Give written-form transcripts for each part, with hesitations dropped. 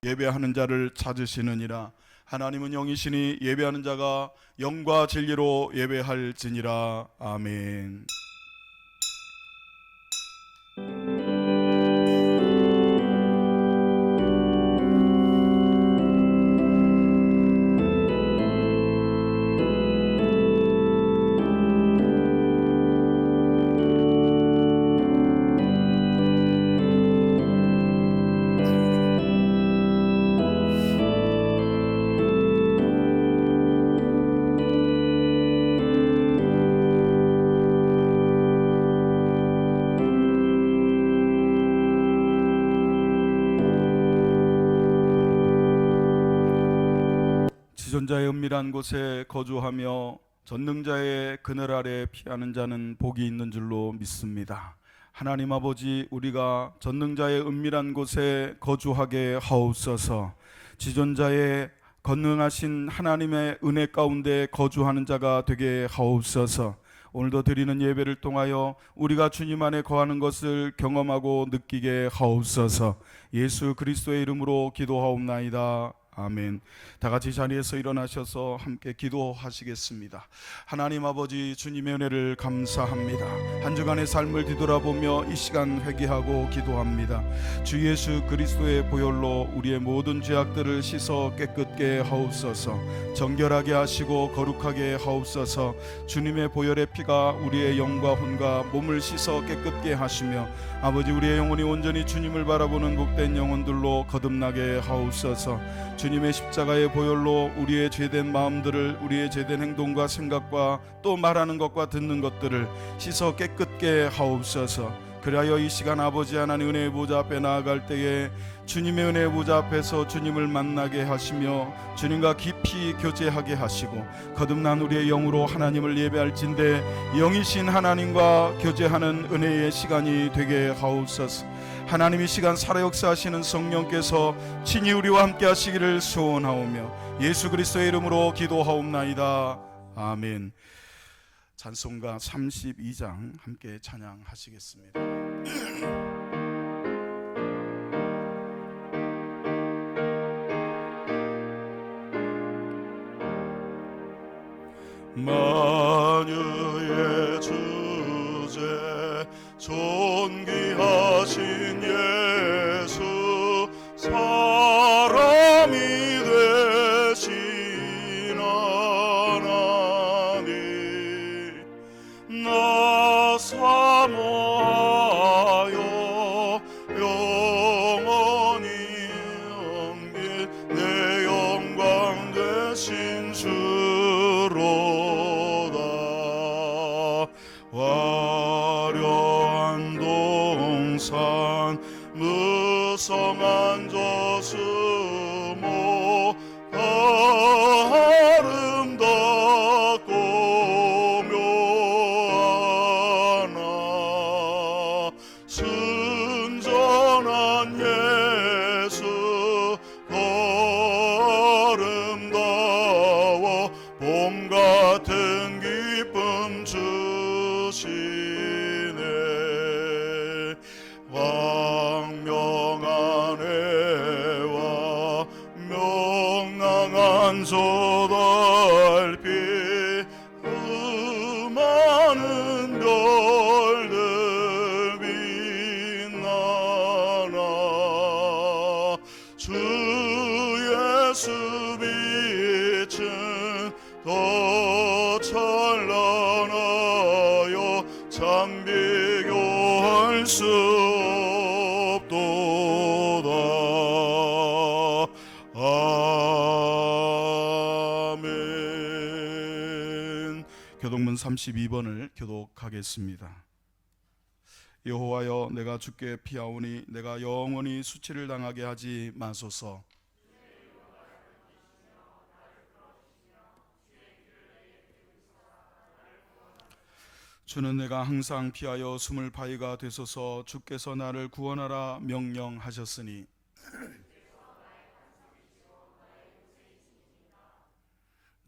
예배하는 자를 찾으시느니라. 하나님은 영이시니 예배하는 자가 영과 진리로 예배할지니라. 아멘. 지존자의 은밀한 곳에 거주하며 전능자의 그늘 아래 피하는 자는 복이 있는 줄로 믿습니다. 하나님 아버지, 우리가 전능자의 은밀한 곳에 거주하게 하옵소서. 지존자의 건능하신 하나님의 은혜 가운데 거주하는 자가 되게 하옵소서. 오늘도 드리는 예배를 통하여 우리가 주님 안에 거하는 것을 경험하고 느끼게 하옵소서. 예수 그리스도의 이름으로 기도하옵나이다. 아멘. 다 같이 자리에서 일어나셔서 함께 기도하시겠습니다. 하나님 아버지, 주님의 은혜를 감사합니다. 한 주간의 삶을 뒤돌아보며 이 시간 회개하고 기도합니다. 주 예수 그리스도의 보혈로 우리의 모든 죄악들을 씻어 깨끗게 하옵소서. 정결하게 하시고 거룩하게 하옵소서. 주님의 보혈의 피가 우리의 영과 혼과 몸을 씻어 깨끗게 하시며 아버지, 우리의 영혼이 온전히 주님을 바라보는 복된 영혼들로 거듭나게 하옵소서. 주님의 십자가의 보혈로 우리의 죄된 마음들을, 우리의 죄된 행동과 생각과 또 말하는 것과 듣는 것들을 씻어 깨끗게 하옵소서. 그리하여 이 시간 아버지 하나님 은혜의 보좌 앞에 나아갈 때에 주님의 은혜의 보좌 앞에서 주님을 만나게 하시며 주님과 깊이 교제하게 하시고 거듭난 우리의 영으로 하나님을 예배할진대 영이신 하나님과 교제하는 은혜의 시간이 되게 하옵소서. 하나님, 이 시간 살아 역사하시는 성령께서 친히 우리와 함께 하시기를 소원하오며 예수 그리스도의 이름으로 기도하옵나이다. 아멘. 찬송가 32장 함께 찬양하시겠습니다. 만유의 주제 존귀하신 예수, 사람이 되신 하나님, 나 사모하여 영원히 넘길 내 영광 되신 주로다. 화려한 동산 무성한 저수모 아름답고 묘하나 순전한 예수 아름다워 봄 같은 기쁨 주시네. 광명한 해와 명랑한 소달빛 그 많은 별들 빛나나 주 예수 빛은 더 찬란하여 참 비교할 수 없도다. 아멘. 교독문 32번을 교독하겠습니다. 여호와여, 내가 주께 피하오니 내가 영원히 수치를 당하게 하지 마소서. 주는 내가 항상 피하여 숨을 바위가 되소서. 주께서 나를 구원하라 명령하셨으니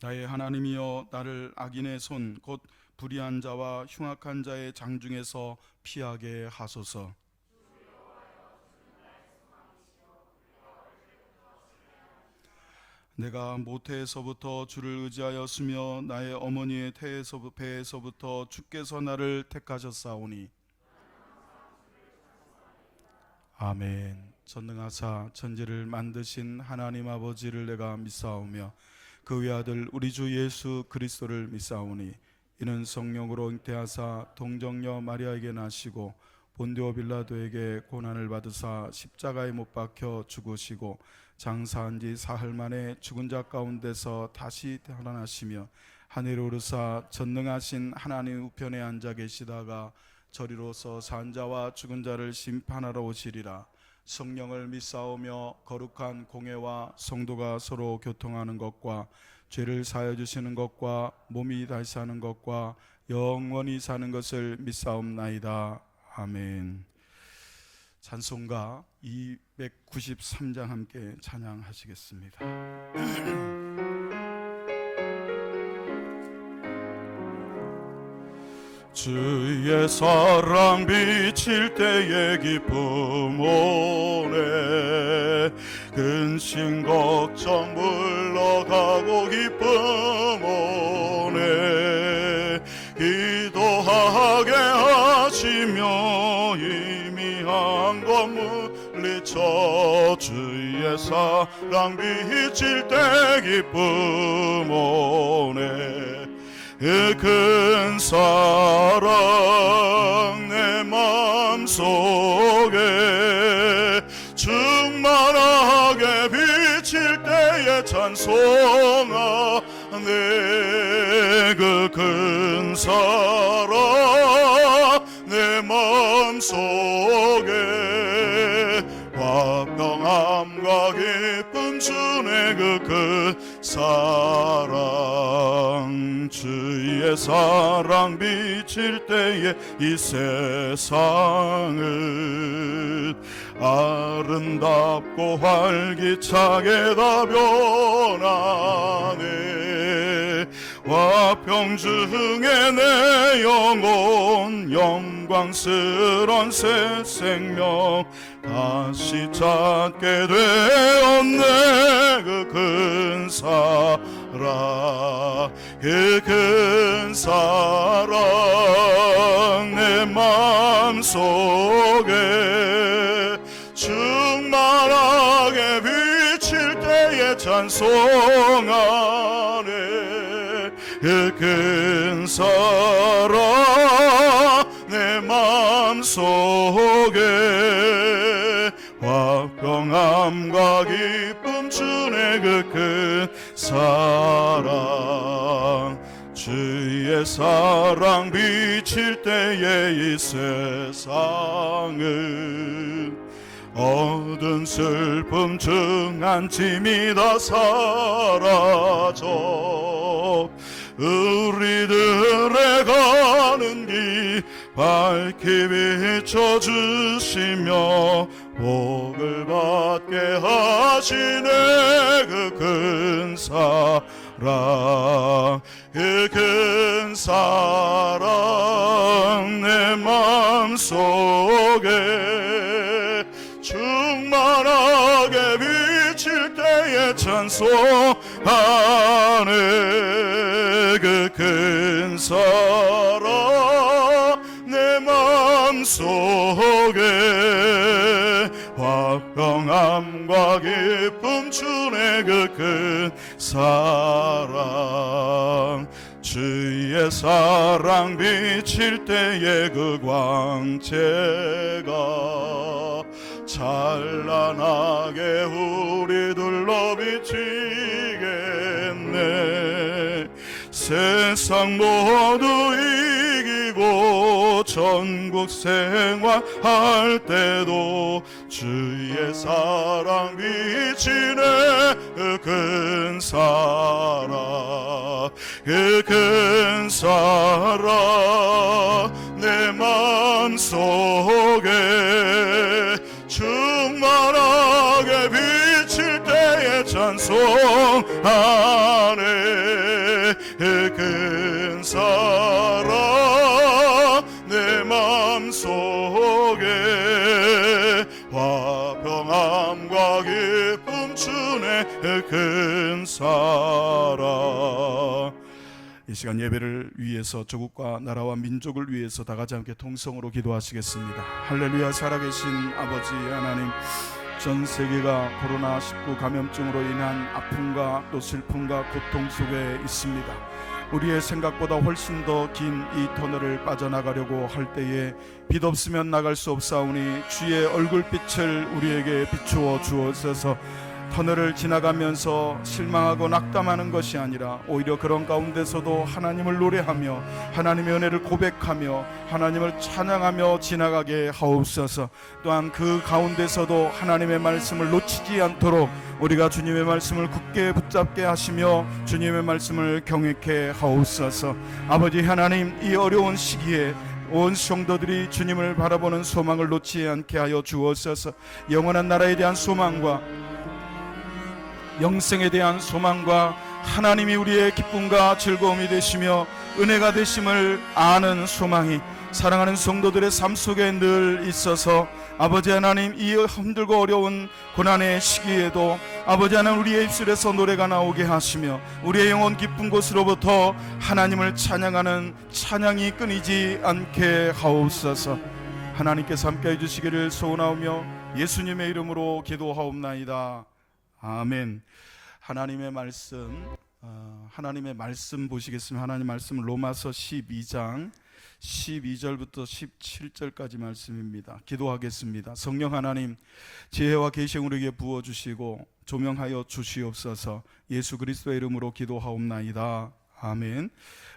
나의 하나님이여, 나를 악인의 손 곧 불의한 자와 흉악한 자의 장중에서 피하게 하소서. 내가 모태에서부터 주를 의지하였으며 나의 어머니의 배에서부터 주께서 나를 택하셨사오니. 아멘. 전능하사 천지를 만드신 하나님 아버지를 내가 믿사오며 그 외아들 우리 주 예수 그리스도를 믿사오니 이는 성령으로 잉태하사 동정녀 마리아에게 나시고 본디오 빌라도에게 고난을 받으사 십자가에 못 박혀 죽으시고 장사한 지 사흘 만에 죽은 자 가운데서 다시 태어나시며 하늘에 오르사 전능하신 하나님 우편에 앉아 계시다가 저리로서 산 자와 죽은 자를 심판하러 오시리라. 성령을 믿사오며 거룩한 공회와 성도가 서로 교통하는 것과 죄를 사하여 주시는 것과 몸이 다시 사는 것과 영원히 사는 것을 믿사옵나이다. 아멘. 찬송가 293장 함께 찬양하시겠습니다. 주의 사랑 비칠 때의 기쁨 오네. 근심 걱정 물러가고 기쁨 오네. 기도하게 하시며 희미한 것 물리쳐 주의 사랑 비칠 때 기쁨 오네. 큰 사랑 내 맘속에 충만하게 비칠 때에 찬송하네. 그 큰 사랑 내 맘속에 화평함과 기쁨 주네. 그 큰 사랑 주의 사랑 비칠 때에 이 세상은 아름답고 활기차게 다 변하네. 화평 중에 내 영혼 영광스런 새 생명 다시 찾게 되었네. 그 큰 사랑 그 큰 사랑 내 맘속에 충만하게 비칠 때에 찬송하네. 그 큰 사랑 내 맘속에 화평함과 기쁨 주네. 그 큰 사랑 주의 사랑 비칠 때에 이 세상은 얻은 슬픔 중한 짐이 다 사라져 우리들의 가는 길 밝히 비춰주시며 복을 받게 하시네. 그 큰 사랑 그 큰 사랑 내 맘속에 충만하게 비칠 때에 찬송하네. 그 큰 사랑 내 맘속에 화평함과 기쁨 주네. 그 큰 사랑 주의 사랑 비칠 때에 그 광채가 찬란하게 우리 둘러 비치겠네. 세상 모두 이기고 전국 생활할 때도 주의 사랑 비치네. 그 큰 사랑 그 큰 사랑 내 맘속에 충만하게 비칠 때에 찬송하네. 그 큰 사랑 내 맘속에 화평함과 기쁨 주네. 그 큰 사랑 시간 예배를 위해서 조국과 나라와 민족을 위해서 다 같이 함께 통성으로 기도하시겠습니다. 할렐루야. 살아계신 아버지 하나님, 전 세계가 코로나19 감염증으로 인한 아픔과 또 슬픔과 고통 속에 있습니다. 우리의 생각보다 훨씬 더 긴 이 터널을 빠져나가려고 할 때에 빛 없으면 나갈 수 없사오니 주의 얼굴빛을 우리에게 비추어 주옵소서. 터널을 지나가면서 실망하고 낙담하는 것이 아니라 오히려 그런 가운데서도 하나님을 노래하며 하나님의 은혜를 고백하며 하나님을 찬양하며 지나가게 하옵소서. 또한 그 가운데서도 하나님의 말씀을 놓치지 않도록 우리가 주님의 말씀을 굳게 붙잡게 하시며 주님의 말씀을 경외케 하옵소서. 아버지 하나님, 이 어려운 시기에 온 성도들이 주님을 바라보는 소망을 놓지 않게 하여 주옵소서. 영원한 나라에 대한 소망과 영생에 대한 소망과 하나님이 우리의 기쁨과 즐거움이 되시며 은혜가 되심을 아는 소망이 사랑하는 성도들의 삶 속에 늘 있어서 아버지 하나님, 이 힘들고 어려운 고난의 시기에도 아버지 하나님 우리의 입술에서 노래가 나오게 하시며 우리의 영혼 깊은 곳으로부터 하나님을 찬양하는 찬양이 끊이지 않게 하옵소서. 하나님께서 함께 해주시기를 소원하오며 예수님의 이름으로 기도하옵나이다. 아멘. 하나님의 말씀 보시겠습니다. 하나님 말씀 로마서 12장 12절부터 17절까지 말씀입니다. 기도하겠습니다. 성령 하나님, 지혜와 계시를 우리에게 부어주시고 조명하여 주시옵소서. 예수 그리스도의 이름으로 기도하옵나이다. 아멘.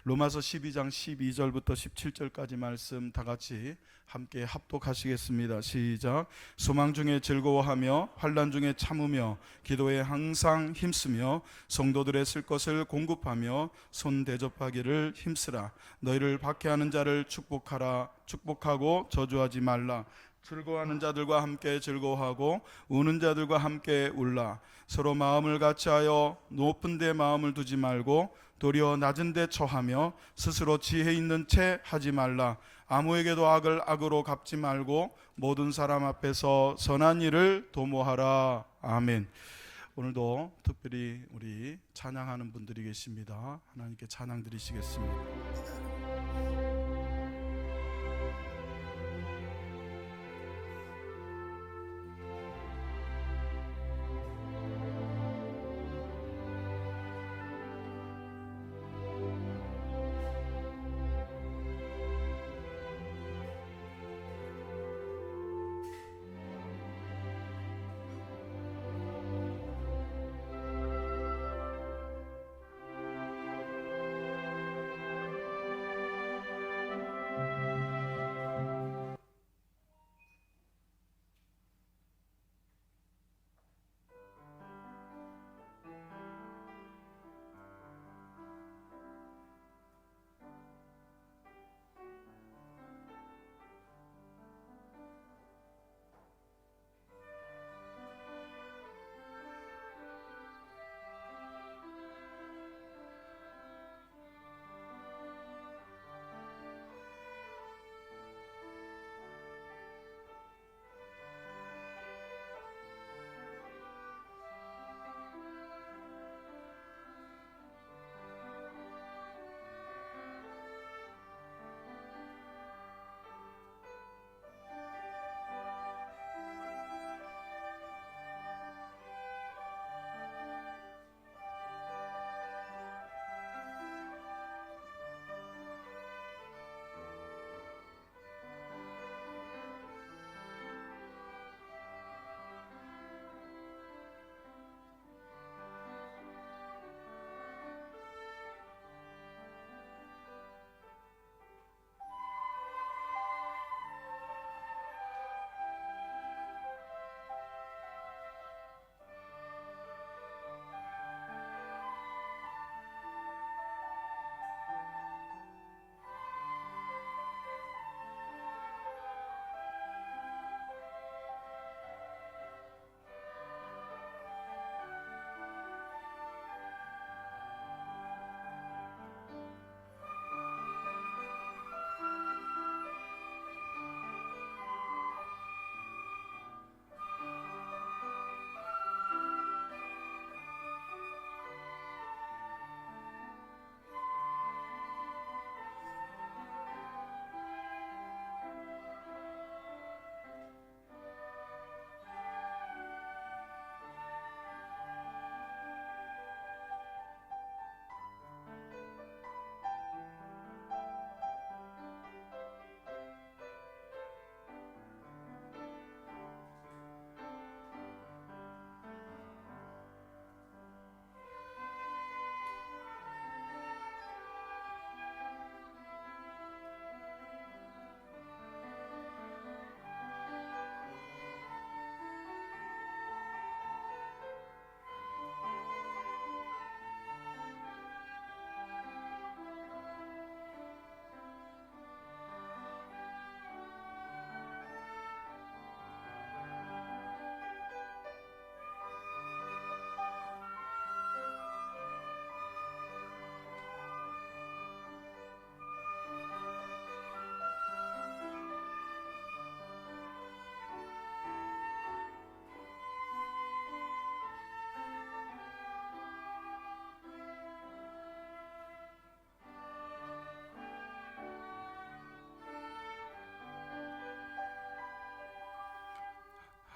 로마서 12장 12절부터 17절까지 말씀 다 같이 함께 합독하시겠습니다. 시작. 소망 중에 즐거워하며 환난 중에 참으며 기도에 항상 힘쓰며 성도들의 쓸 것을 공급하며 손 대접하기를 힘쓰라. 너희를 박해하는 자를 축복하라. 축복하고 저주하지 말라. 즐거워하는 자들과 함께 즐거워하고 우는 자들과 함께 울라. 서로 마음을 같이하여 높은 데 마음을 두지 말고 도리어 낮은 데 처하며 스스로 지혜 있는 채 하지 말라. 아무에게도 악을 악으로 갚지 말고 모든 사람 앞에서 선한 일을 도모하라. 아멘. 오늘도 특별히 우리 찬양하는 분들이 계십니다. 하나님께 찬양 드리시겠습니다.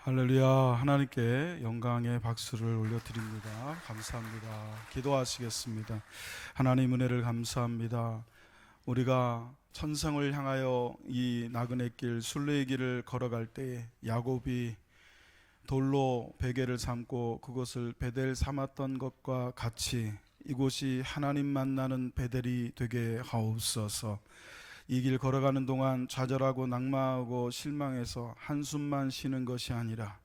할렐루야. 하나님께 영광의 박수를 올려드립니다. 감사합니다. 기도하시겠습니다. 하나님 은혜를 감사합니다. 우리가 천성을 향하여 이 나그네 길 순례의 길을 걸어갈 때에 야곱이 돌로 베개를 삼고 그것을 베델 삼았던 것과 같이 이곳이 하나님 만나는 베델이 되게 하옵소서. 이 길 걸어가는 동안 좌절하고 낙망하고 실망해서 한숨만 쉬는 것이 아니라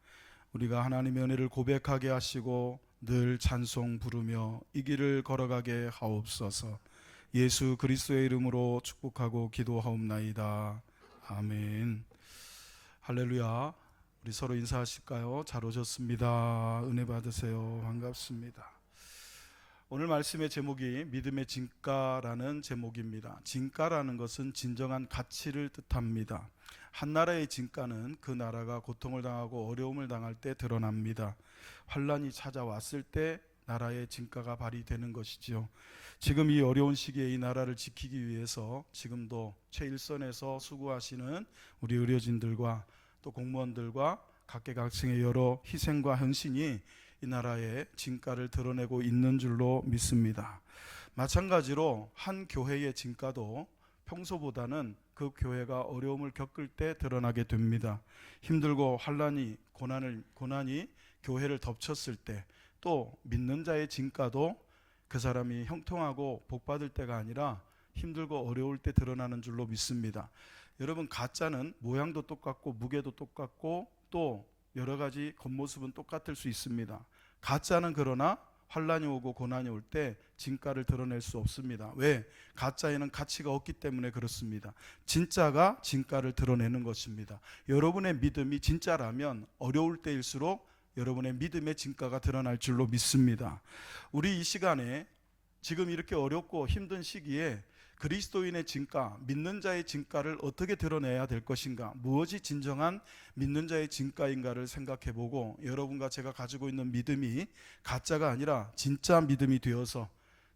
우리가 하나님의 은혜를 고백하게 하시고 늘 찬송 부르며 이 길을 걸어가게 하옵소서. 예수 그리스도의 이름으로 축복하고 기도하옵나이다. 아멘. 할렐루야. 우리 서로 인사하실까요? 잘 오셨습니다. 은혜 받으세요. 반갑습니다. 오늘 말씀의 제목이 믿음의 진가라는 제목입니다. 진가라는 것은 진정한 가치를 뜻합니다. 한 나라의 진가는 그 나라가 고통을 당하고 어려움을 당할 때 드러납니다. 환란이 찾아왔을 때 나라의 진가가 발휘되는 것이지요. 지금 이 어려운 시기에 이 나라를 지키기 위해서 지금도 최일선에서 수고하시는 우리 의료진들과 또 공무원들과 각계각층의 여러 희생과 헌신이 이 나라의 진가를 드러내고 있는 줄로 믿습니다. 마찬가지로 한 교회의 진가도 평소보다는 그 교회가 어려움을 겪을 때 드러나게 됩니다. 힘들고 환란이 고난이 교회를 덮쳤을 때, 또 믿는 자의 진가도 그 사람이 형통하고 복받을 때가 아니라 힘들고 어려울 때 드러나는 줄로 믿습니다. 여러분, 가짜는 모양도 똑같고 무게도 똑같고 또 여러 가지 겉모습은 똑같을 수 있습니다. 가짜는 그러나 환란이 오고 고난이 올 때 진가를 드러낼 수 없습니다. 왜? 가짜에는 가치가 없기 때문에 그렇습니다. 진짜가 진가를 드러내는 것입니다. 여러분의 믿음이 진짜라면 어려울 때일수록 여러분의 믿음의 진가가 드러날 줄로 믿습니다. 우리 이 시간에 지금 이렇게 어렵고 힘든 시기에 그리스도인의 진가, 믿는 자의 진가를 어떻게 드러내야 될 것인가, 무엇이 진정한 믿는 자의 진가인가를 생각해보고 여러분과 제가 가지고 있는 믿음이 가짜가 아니라 진짜 믿음이 되어서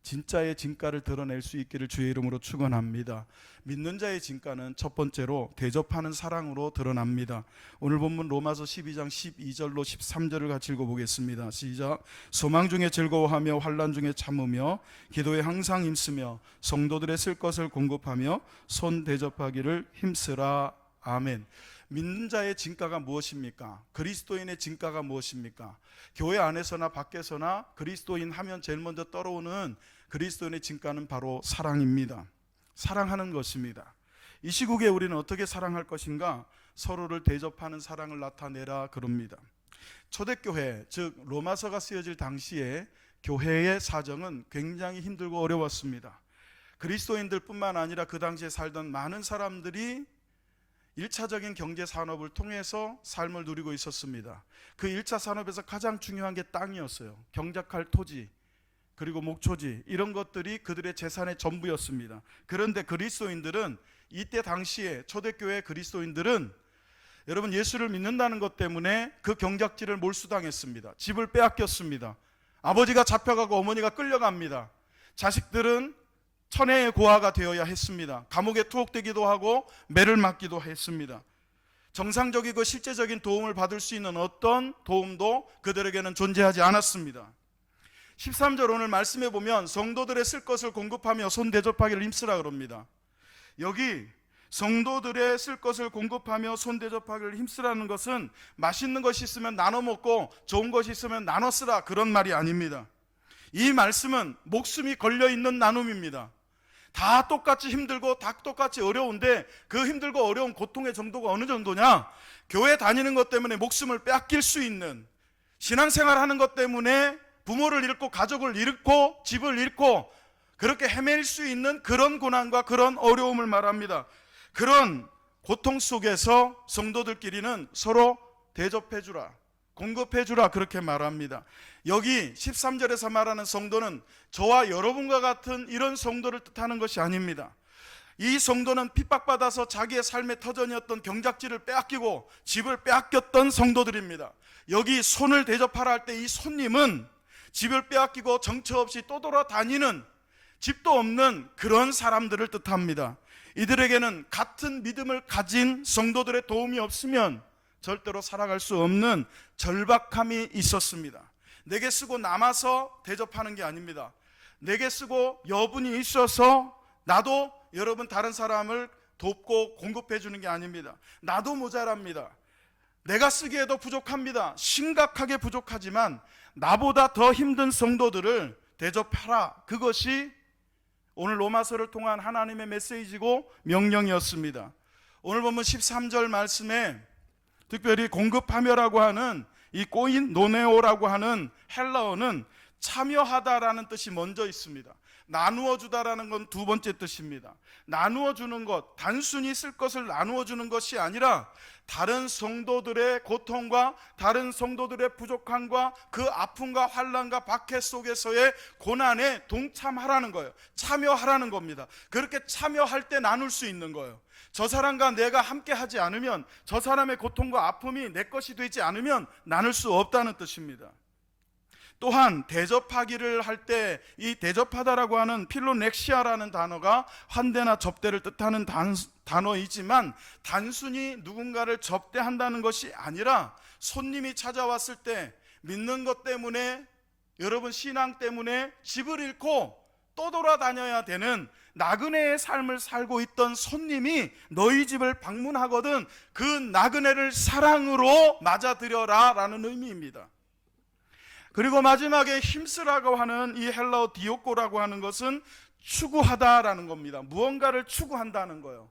진짜의 진가를 드러낼 수 있기를 주의 이름으로 축원합니다. 믿는 자의 진가는 첫 번째로 대접하는 사랑으로 드러납니다. 오늘 본문 로마서 12장 12절로 13절을 같이 읽어보겠습니다. 시작. 소망 중에 즐거워하며 환난 중에 참으며 기도에 항상 힘쓰며 성도들의 쓸 것을 공급하며 손 대접하기를 힘쓰라. 아멘. 믿는 자의 진가가 무엇입니까? 그리스도인의 진가가 무엇입니까? 교회 안에서나 밖에서나 그리스도인 하면 제일 먼저 떠오르는 그리스도인의 진가는 바로 사랑입니다. 사랑하는 것입니다. 이 시국에 우리는 어떻게 사랑할 것인가? 서로를 대접하는 사랑을 나타내라 그럽니다. 초대교회, 즉 로마서가 쓰여질 당시에 교회의 사정은 굉장히 힘들고 어려웠습니다. 그리스도인들뿐만 아니라 그 당시에 살던 많은 사람들이 1차적인 경제 산업을 통해서 삶을 누리고 있었습니다. 그 1차 산업에서 가장 중요한 게 땅이었어요. 경작할 토지, 그리고 목초지, 이런 것들이 그들의 재산의 전부였습니다. 그런데 그리스도인들은 이때 당시에 초대교회 그리스도인들은 여러분 예수를 믿는다는 것 때문에 그 경작지를 몰수당했습니다. 집을 빼앗겼습니다. 아버지가 잡혀가고 어머니가 끌려갑니다. 자식들은 천혜의 고아가 되어야 했습니다. 감옥에 투옥되기도 하고 매를 맞기도 했습니다. 정상적이고 실제적인 도움을 받을 수 있는 어떤 도움도 그들에게는 존재하지 않았습니다. 13절 오늘 말씀해 보면 성도들의 쓸 것을 공급하며 손 대접하기를 힘쓰라 그럽니다. 여기 성도들의 쓸 것을 공급하며 손 대접하기를 힘쓰라는 것은 맛있는 것이 있으면 나눠 먹고 좋은 것이 있으면 나눠 쓰라 그런 말이 아닙니다. 이 말씀은 목숨이 걸려있는 나눔입니다. 다 똑같이 힘들고 다 똑같이 어려운데 그 힘들고 어려운 고통의 정도가 어느 정도냐? 교회 다니는 것 때문에 목숨을 빼앗길 수 있는, 신앙생활 하는 것 때문에 부모를 잃고 가족을 잃고 집을 잃고 그렇게 헤맬 수 있는 그런 고난과 그런 어려움을 말합니다. 그런 고통 속에서 성도들끼리는 서로 대접해주라, 공급해주라 그렇게 말합니다. 여기 13절에서 말하는 성도는 저와 여러분과 같은 이런 성도를 뜻하는 것이 아닙니다. 이 성도는 핍박받아서 자기의 삶의 터전이었던 경작지를 빼앗기고 집을 빼앗겼던 성도들입니다. 여기 손을 대접하라 할 때 이 손님은 집을 빼앗기고 정처 없이 떠돌아다니는, 집도 없는 그런 사람들을 뜻합니다. 이들에게는 같은 믿음을 가진 성도들의 도움이 없으면 절대로 살아갈 수 없는 절박함이 있었습니다. 내게 쓰고 남아서 대접하는 게 아닙니다. 내게 쓰고 여분이 있어서 나도 여러분 다른 사람을 돕고 공급해 주는 게 아닙니다. 나도 모자랍니다. 내가 쓰기에도 부족합니다. 심각하게 부족하지만 나보다 더 힘든 성도들을 대접하라. 그것이 오늘 로마서를 통한 하나님의 메시지고 명령이었습니다. 오늘 보면 13절 말씀에 특별히 공급하며라고 하는 이 꼬인 노네오라고 하는 헬라어는 참여하다라는 뜻이 먼저 있습니다. 나누어 주다라는 건 두 번째 뜻입니다. 나누어 주는 것, 단순히 쓸 것을 나누어 주는 것이 아니라 다른 성도들의 고통과 다른 성도들의 부족함과 그 아픔과 환난과 박해 속에서의 고난에 동참하라는 거예요. 참여하라는 겁니다. 그렇게 참여할 때 나눌 수 있는 거예요. 저 사람과 내가 함께 하지 않으면, 저 사람의 고통과 아픔이 내 것이 되지 않으면 나눌 수 없다는 뜻입니다. 또한 대접하기를 할 때 이 대접하다라고 하는 필로넥시아라는 단어가 환대나 접대를 뜻하는 단어이지만 단순히 누군가를 접대한다는 것이 아니라 손님이 찾아왔을 때 믿는 것 때문에, 여러분 신앙 때문에 집을 잃고 또 돌아다녀야 되는 나그네의 삶을 살고 있던 손님이 너희 집을 방문하거든 그 나그네를 사랑으로 맞아들여라 라는 의미입니다. 그리고 마지막에 힘쓰라고 하는 이 헬라어 디오코라고 하는 것은 추구하다라는 겁니다. 무언가를 추구한다는 거예요.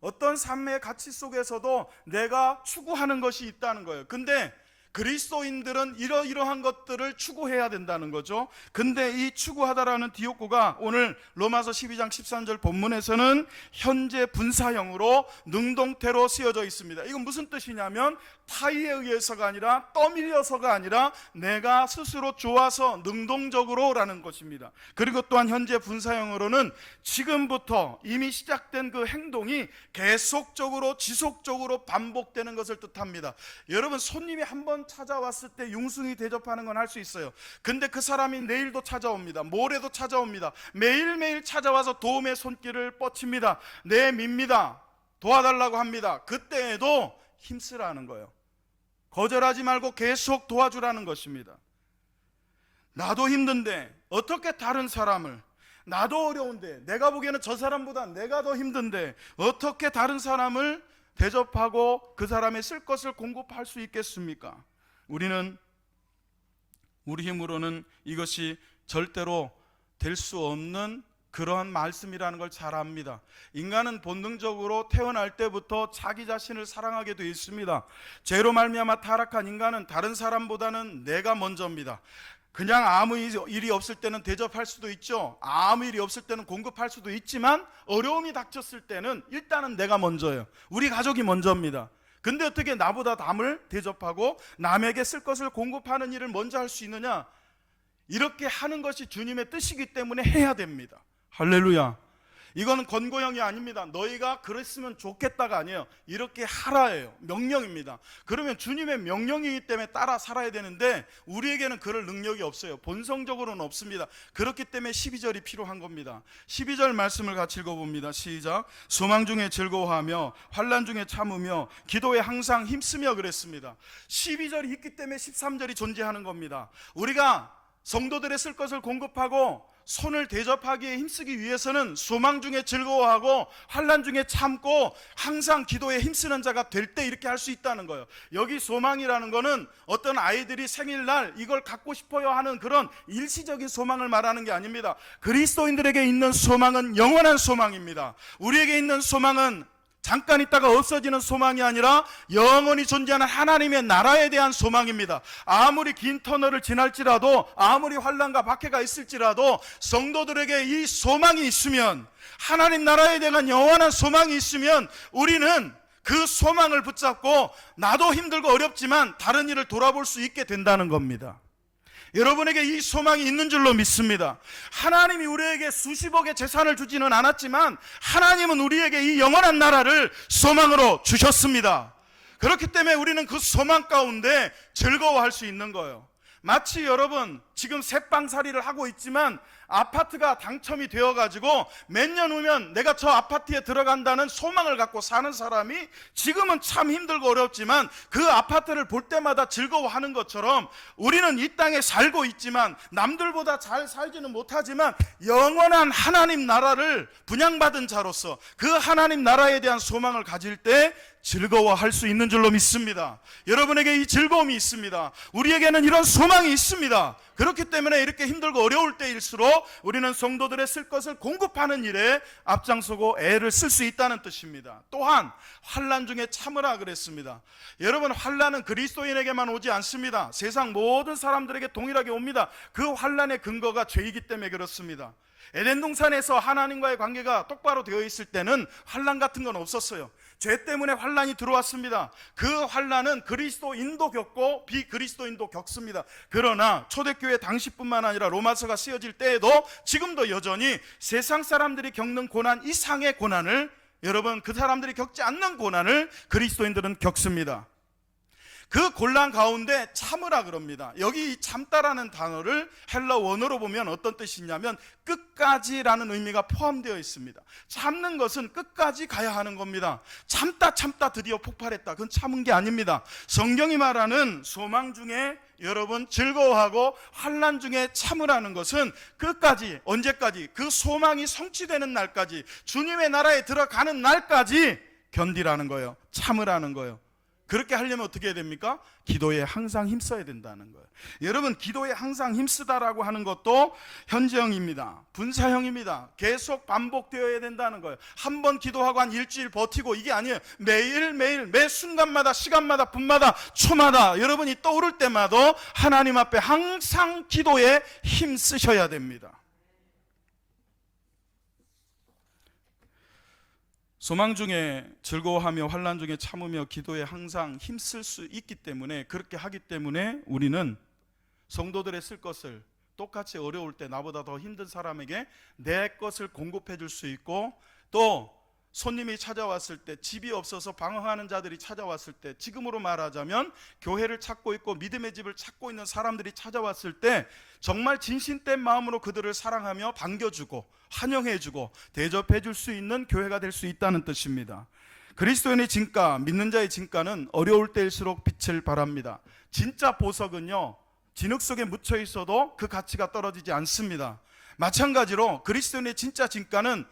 어떤 삶의 가치 속에서도 내가 추구하는 것이 있다는 거예요. 근데 그리스도인들은 이러한 것들을 추구해야 된다는 거죠. 근데 이 추구하다라는 디오코가 오늘 로마서 12장 13절 본문에서는 현재 분사형으로 능동태로 쓰여져 있습니다. 이건 무슨 뜻이냐면 타의에 의해서가 아니라 떠밀려서가 아니라 내가 스스로 좋아서 능동적으로 라는 것입니다. 그리고 또한 현재 분사형으로는 지금부터 이미 시작된 그 행동이 계속적으로 지속적으로 반복되는 것을 뜻합니다. 여러분 손님이 한번 찾아왔을 때 융숭이 대접하는 건 할 수 있어요. 근데 그 사람이 내일도 찾아옵니다. 모레도 찾아옵니다. 매일매일 찾아와서 도움의 손길을 뻗칩니다. 밉니다. 도와달라고 합니다. 그때에도 힘쓰라는 거예요. 거절하지 말고 계속 도와주라는 것입니다. 나도 힘든데 어떻게 다른 사람을, 나도 어려운데 내가 보기에는 저 사람보다 내가 더 힘든데 어떻게 다른 사람을 대접하고 그 사람의 쓸 것을 공급할 수 있겠습니까? 우리는 우리 힘으로는 이것이 절대로 될 수 없는 그러한 말씀이라는 걸 잘 압니다. 인간은 본능적으로 태어날 때부터 자기 자신을 사랑하게 되어 있습니다. 죄로 말미암아 타락한 인간은 다른 사람보다는 내가 먼저입니다. 그냥 아무 일이 없을 때는 대접할 수도 있죠. 아무 일이 없을 때는 공급할 수도 있지만 어려움이 닥쳤을 때는 일단은 내가 먼저예요. 우리 가족이 먼저입니다. 근데 어떻게 나보다 남을 대접하고 남에게 쓸 것을 공급하는 일을 먼저 할 수 있느냐? 이렇게 하는 것이 주님의 뜻이기 때문에 해야 됩니다. 할렐루야. 이거는 권고형이 아닙니다. 너희가 그랬으면 좋겠다가 아니에요. 이렇게 하라예요. 명령입니다. 그러면 주님의 명령이기 때문에 따라 살아야 되는데 우리에게는 그럴 능력이 없어요. 본성적으로는 없습니다. 그렇기 때문에 12절이 필요한 겁니다. 12절 말씀을 같이 읽어봅니다. 시작. 소망 중에 즐거워하며 환난 중에 참으며 기도에 항상 힘쓰며 그랬습니다. 12절이 있기 때문에 13절이 존재하는 겁니다. 우리가 성도들의 쓸 것을 공급하고 손을 대접하기에 힘쓰기 위해서는 소망 중에 즐거워하고 환난 중에 참고 항상 기도에 힘쓰는 자가 될 때 이렇게 할 수 있다는 거예요. 여기 소망이라는 거는 어떤 아이들이 생일날 이걸 갖고 싶어요 하는 그런 일시적인 소망을 말하는 게 아닙니다. 그리스도인들에게 있는 소망은 영원한 소망입니다. 우리에게 있는 소망은 잠깐 있다가 없어지는 소망이 아니라 영원히 존재하는 하나님의 나라에 대한 소망입니다. 아무리 긴 터널을 지날지라도, 아무리 환난과 박해가 있을지라도 성도들에게 이 소망이 있으면, 하나님 나라에 대한 영원한 소망이 있으면 우리는 그 소망을 붙잡고 나도 힘들고 어렵지만 다른 일을 돌아볼 수 있게 된다는 겁니다. 여러분에게 이 소망이 있는 줄로 믿습니다. 하나님이 우리에게 수십억의 재산을 주지는 않았지만 하나님은 우리에게 이 영원한 나라를 소망으로 주셨습니다. 그렇기 때문에 우리는 그 소망 가운데 즐거워할 수 있는 거예요. 마치 여러분 지금 새빵살이를 하고 있지만 아파트가 당첨이 되어가지고 몇 년 후면 내가 저 아파트에 들어간다는 소망을 갖고 사는 사람이 지금은 참 힘들고 어렵지만 그 아파트를 볼 때마다 즐거워하는 것처럼 우리는 이 땅에 살고 있지만 남들보다 잘 살지는 못하지만 영원한 하나님 나라를 분양받은 자로서 그 하나님 나라에 대한 소망을 가질 때 즐거워할 수 있는 줄로 믿습니다. 여러분에게 이 즐거움이 있습니다. 우리에게는 이런 소망이 있습니다. 그렇기 때문에 이렇게 힘들고 어려울 때일수록 우리는 성도들의 쓸 것을 공급하는 일에 앞장서고 애를 쓸 수 있다는 뜻입니다. 또한 환난 중에 참으라 그랬습니다. 여러분, 환난은 그리스도인에게만 오지 않습니다. 세상 모든 사람들에게 동일하게 옵니다. 그 환난의 근거가 죄이기 때문에 그렇습니다. 에덴 동산에서 하나님과의 관계가 똑바로 되어 있을 때는 환난 같은 건 없었어요. 죄 때문에 환난이 들어왔습니다. 그 환난은 그리스도인도 겪고 비그리스도인도 겪습니다. 그러나 초대교회 당시뿐만 아니라 로마서가 쓰여질 때에도 지금도 여전히 세상 사람들이 겪는 고난 이상의 고난을, 여러분, 그 사람들이 겪지 않는 고난을 그리스도인들은 겪습니다. 그 곤란 가운데 참으라 그럽니다. 여기 이 참다라는 단어를 헬라 원어로 보면 어떤 뜻이냐면 끝까지라는 의미가 포함되어 있습니다. 참는 것은 끝까지 가야 하는 겁니다. 참다 드디어 폭발했다. 그건 참은 게 아닙니다. 성경이 말하는 소망 중에 여러분 즐거워하고 환난 중에 참으라는 것은 끝까지, 언제까지? 그 소망이 성취되는 날까지, 주님의 나라에 들어가는 날까지 견디라는 거예요. 참으라는 거예요. 그렇게 하려면 어떻게 해야 됩니까? 기도에 항상 힘써야 된다는 거예요. 여러분, 기도에 항상 힘쓰다라고 하는 것도 현재형입니다. 분사형입니다. 계속 반복되어야 된다는 거예요. 한 번 기도하고 한 일주일 버티고 이게 아니에요. 매일매일 매 순간마다, 시간마다, 분마다, 초마다 여러분이 떠오를 때마다 하나님 앞에 항상 기도에 힘쓰셔야 됩니다. 소망 중에 즐거워하며 환난 중에 참으며 기도에 항상 힘쓸 수 있기 때문에, 그렇게 하기 때문에 우리는 성도들의 쓸 것을 똑같이 어려울 때 나보다 더 힘든 사람에게 내 것을 공급해 줄 수 있고, 또 손님이 찾아왔을 때, 집이 없어서 방황하는 자들이 찾아왔을 때, 지금으로 말하자면 교회를 찾고 있고 믿음의 집을 찾고 있는 사람들이 찾아왔을 때 정말 진심된 마음으로 그들을 사랑하며 반겨주고 환영해주고 대접해줄 수 있는 교회가 될 수 있다는 뜻입니다. 그리스도인의 진가, 믿는 자의 진가는 어려울 때일수록 빛을 발합니다. 진짜 보석은요, 진흙 속에 묻혀 있어도 그 가치가 떨어지지 않습니다. 마찬가지로 그리스도인의 진짜 진가는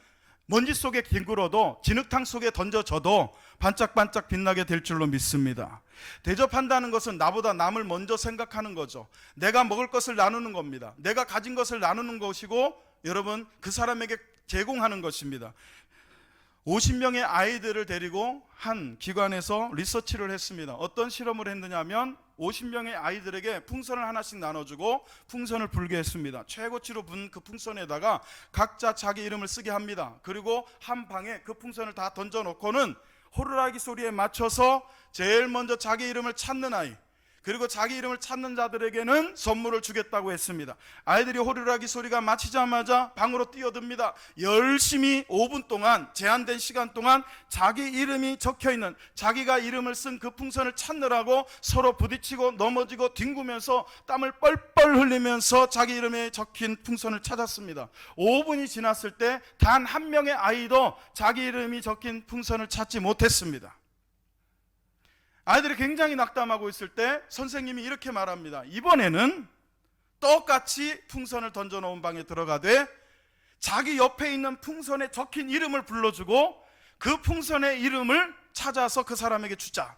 먼지 속에 뒹굴어도 진흙탕 속에 던져져도 반짝반짝 빛나게 될 줄로 믿습니다. 대접한다는 것은 나보다 남을 먼저 생각하는 거죠. 내가 먹을 것을 나누는 겁니다. 내가 가진 것을 나누는 것이고, 여러분, 그 사람에게 제공하는 것입니다. 50명의 아이들을 데리고 한 기관에서 리서치를 했습니다. 어떤 실험을 했느냐면 50명의 아이들에게 풍선을 하나씩 나눠주고 풍선을 불게 했습니다. 최고치로 분 그 풍선에다가 각자 자기 이름을 쓰게 합니다. 그리고 한 방에 그 풍선을 다 던져놓고는 호루라기 소리에 맞춰서 제일 먼저 자기 이름을 찾는 아이, 그리고 자기 이름을 찾는 자들에게는 선물을 주겠다고 했습니다. 아이들이 호루라기 소리가 마치자마자 방으로 뛰어듭니다. 열심히 5분 동안, 제한된 시간 동안 자기 이름이 적혀있는, 자기가 이름을 쓴 그 풍선을 찾느라고 서로 부딪히고 넘어지고 뒹구면서 땀을 뻘뻘 흘리면서 자기 이름에 적힌 풍선을 찾았습니다. 5분이 지났을 때 단 한 명의 아이도 자기 이름이 적힌 풍선을 찾지 못했습니다. 아이들이 굉장히 낙담하고 있을 때 선생님이 이렇게 말합니다. 이번에는 똑같이 풍선을 던져놓은 방에 들어가되 자기 옆에 있는 풍선에 적힌 이름을 불러주고 그 풍선의 이름을 찾아서 그 사람에게 주자.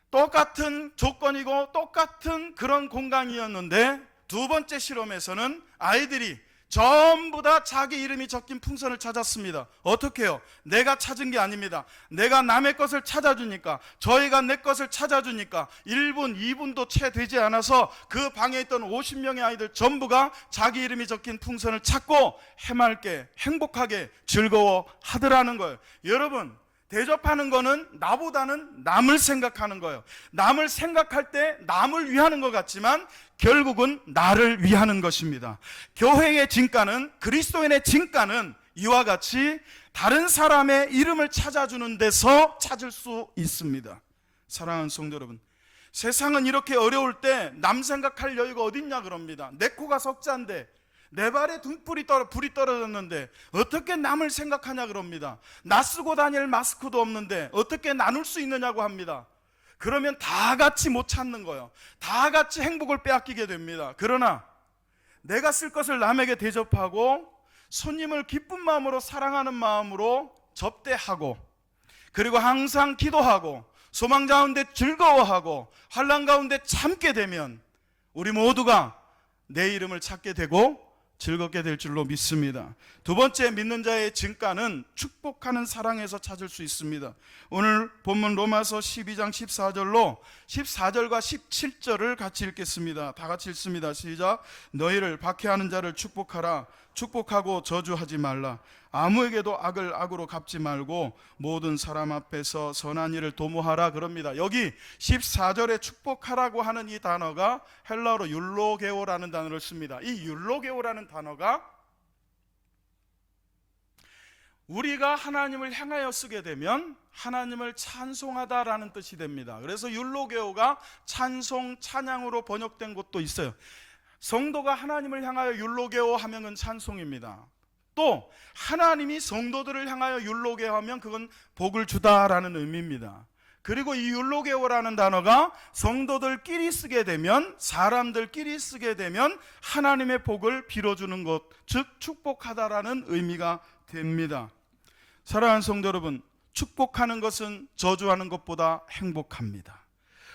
똑같은 조건이고 똑같은 그런 공간이었는데, 두 번째 실험에서는 아이들이 전부 다 자기 이름이 적힌 풍선을 찾았습니다. 어떻게 해요? 내가 찾은 게 아닙니다. 내가 남의 것을 찾아주니까, 저희가 내 것을 찾아주니까 1분, 2분도 채 되지 않아서 그 방에 있던 50명의 아이들 전부가 자기 이름이 적힌 풍선을 찾고 해맑게, 행복하게 즐거워하더라는 거예요. 여러분, 대접하는 거는 나보다는 남을 생각하는 거예요. 남을 생각할 때 남을 위하는 것 같지만 결국은 나를 위하는 것입니다. 교회의 진가는, 그리스도인의 진가는 이와 같이 다른 사람의 이름을 찾아주는 데서 찾을 수 있습니다. 사랑하는 성도 여러분, 세상은 이렇게 어려울 때 남 생각할 여유가 어딨냐 그럽니다. 내 코가 석자인데, 내 발에 불이 떨어졌는데 어떻게 남을 생각하냐 그럽니다. 나 쓰고 다닐 마스크도 없는데 어떻게 나눌 수 있느냐고 합니다. 그러면 다 같이 못 찾는 거예요. 다 같이 행복을 빼앗기게 됩니다. 그러나 내가 쓸 것을 남에게 대접하고 손님을 기쁜 마음으로 사랑하는 마음으로 접대하고, 그리고 항상 기도하고 소망 가운데 즐거워하고 환난 가운데 참게 되면 우리 모두가 내 이름을 찾게 되고 즐겁게 될 줄로 믿습니다. 두 번째 믿는 자의 증가는 축복하는 사랑에서 찾을 수 있습니다. 오늘 본문 로마서 12장 14절로 14절과 17절을 같이 읽겠습니다. 다 같이 읽습니다. 시작. 너희를 박해하는 자를 축복하라. 축복하고 저주하지 말라. 아무에게도 악을 악으로 갚지 말고 모든 사람 앞에서 선한 일을 도모하라 그럽니다. 여기 14절에 축복하라고 하는 이 단어가 헬라어로 율로게오라는 단어를 씁니다. 이 율로게오라는 단어가 우리가 하나님을 향하여 쓰게 되면 하나님을 찬송하다라는 뜻이 됩니다. 그래서 율로게오가 찬송, 찬양으로 번역된 곳도 있어요. 성도가 하나님을 향하여 율로게오 하면 찬송입니다. 또 하나님이 성도들을 향하여 율로게오 하면 그건 복을 주다라는 의미입니다. 그리고 이 율로게오라는 단어가 성도들끼리 쓰게 되면, 사람들끼리 쓰게 되면 하나님의 복을 빌어주는 것, 즉 축복하다라는 의미가 됩니다. 사랑하는 성도 여러분, 축복하는 것은 저주하는 것보다 행복합니다.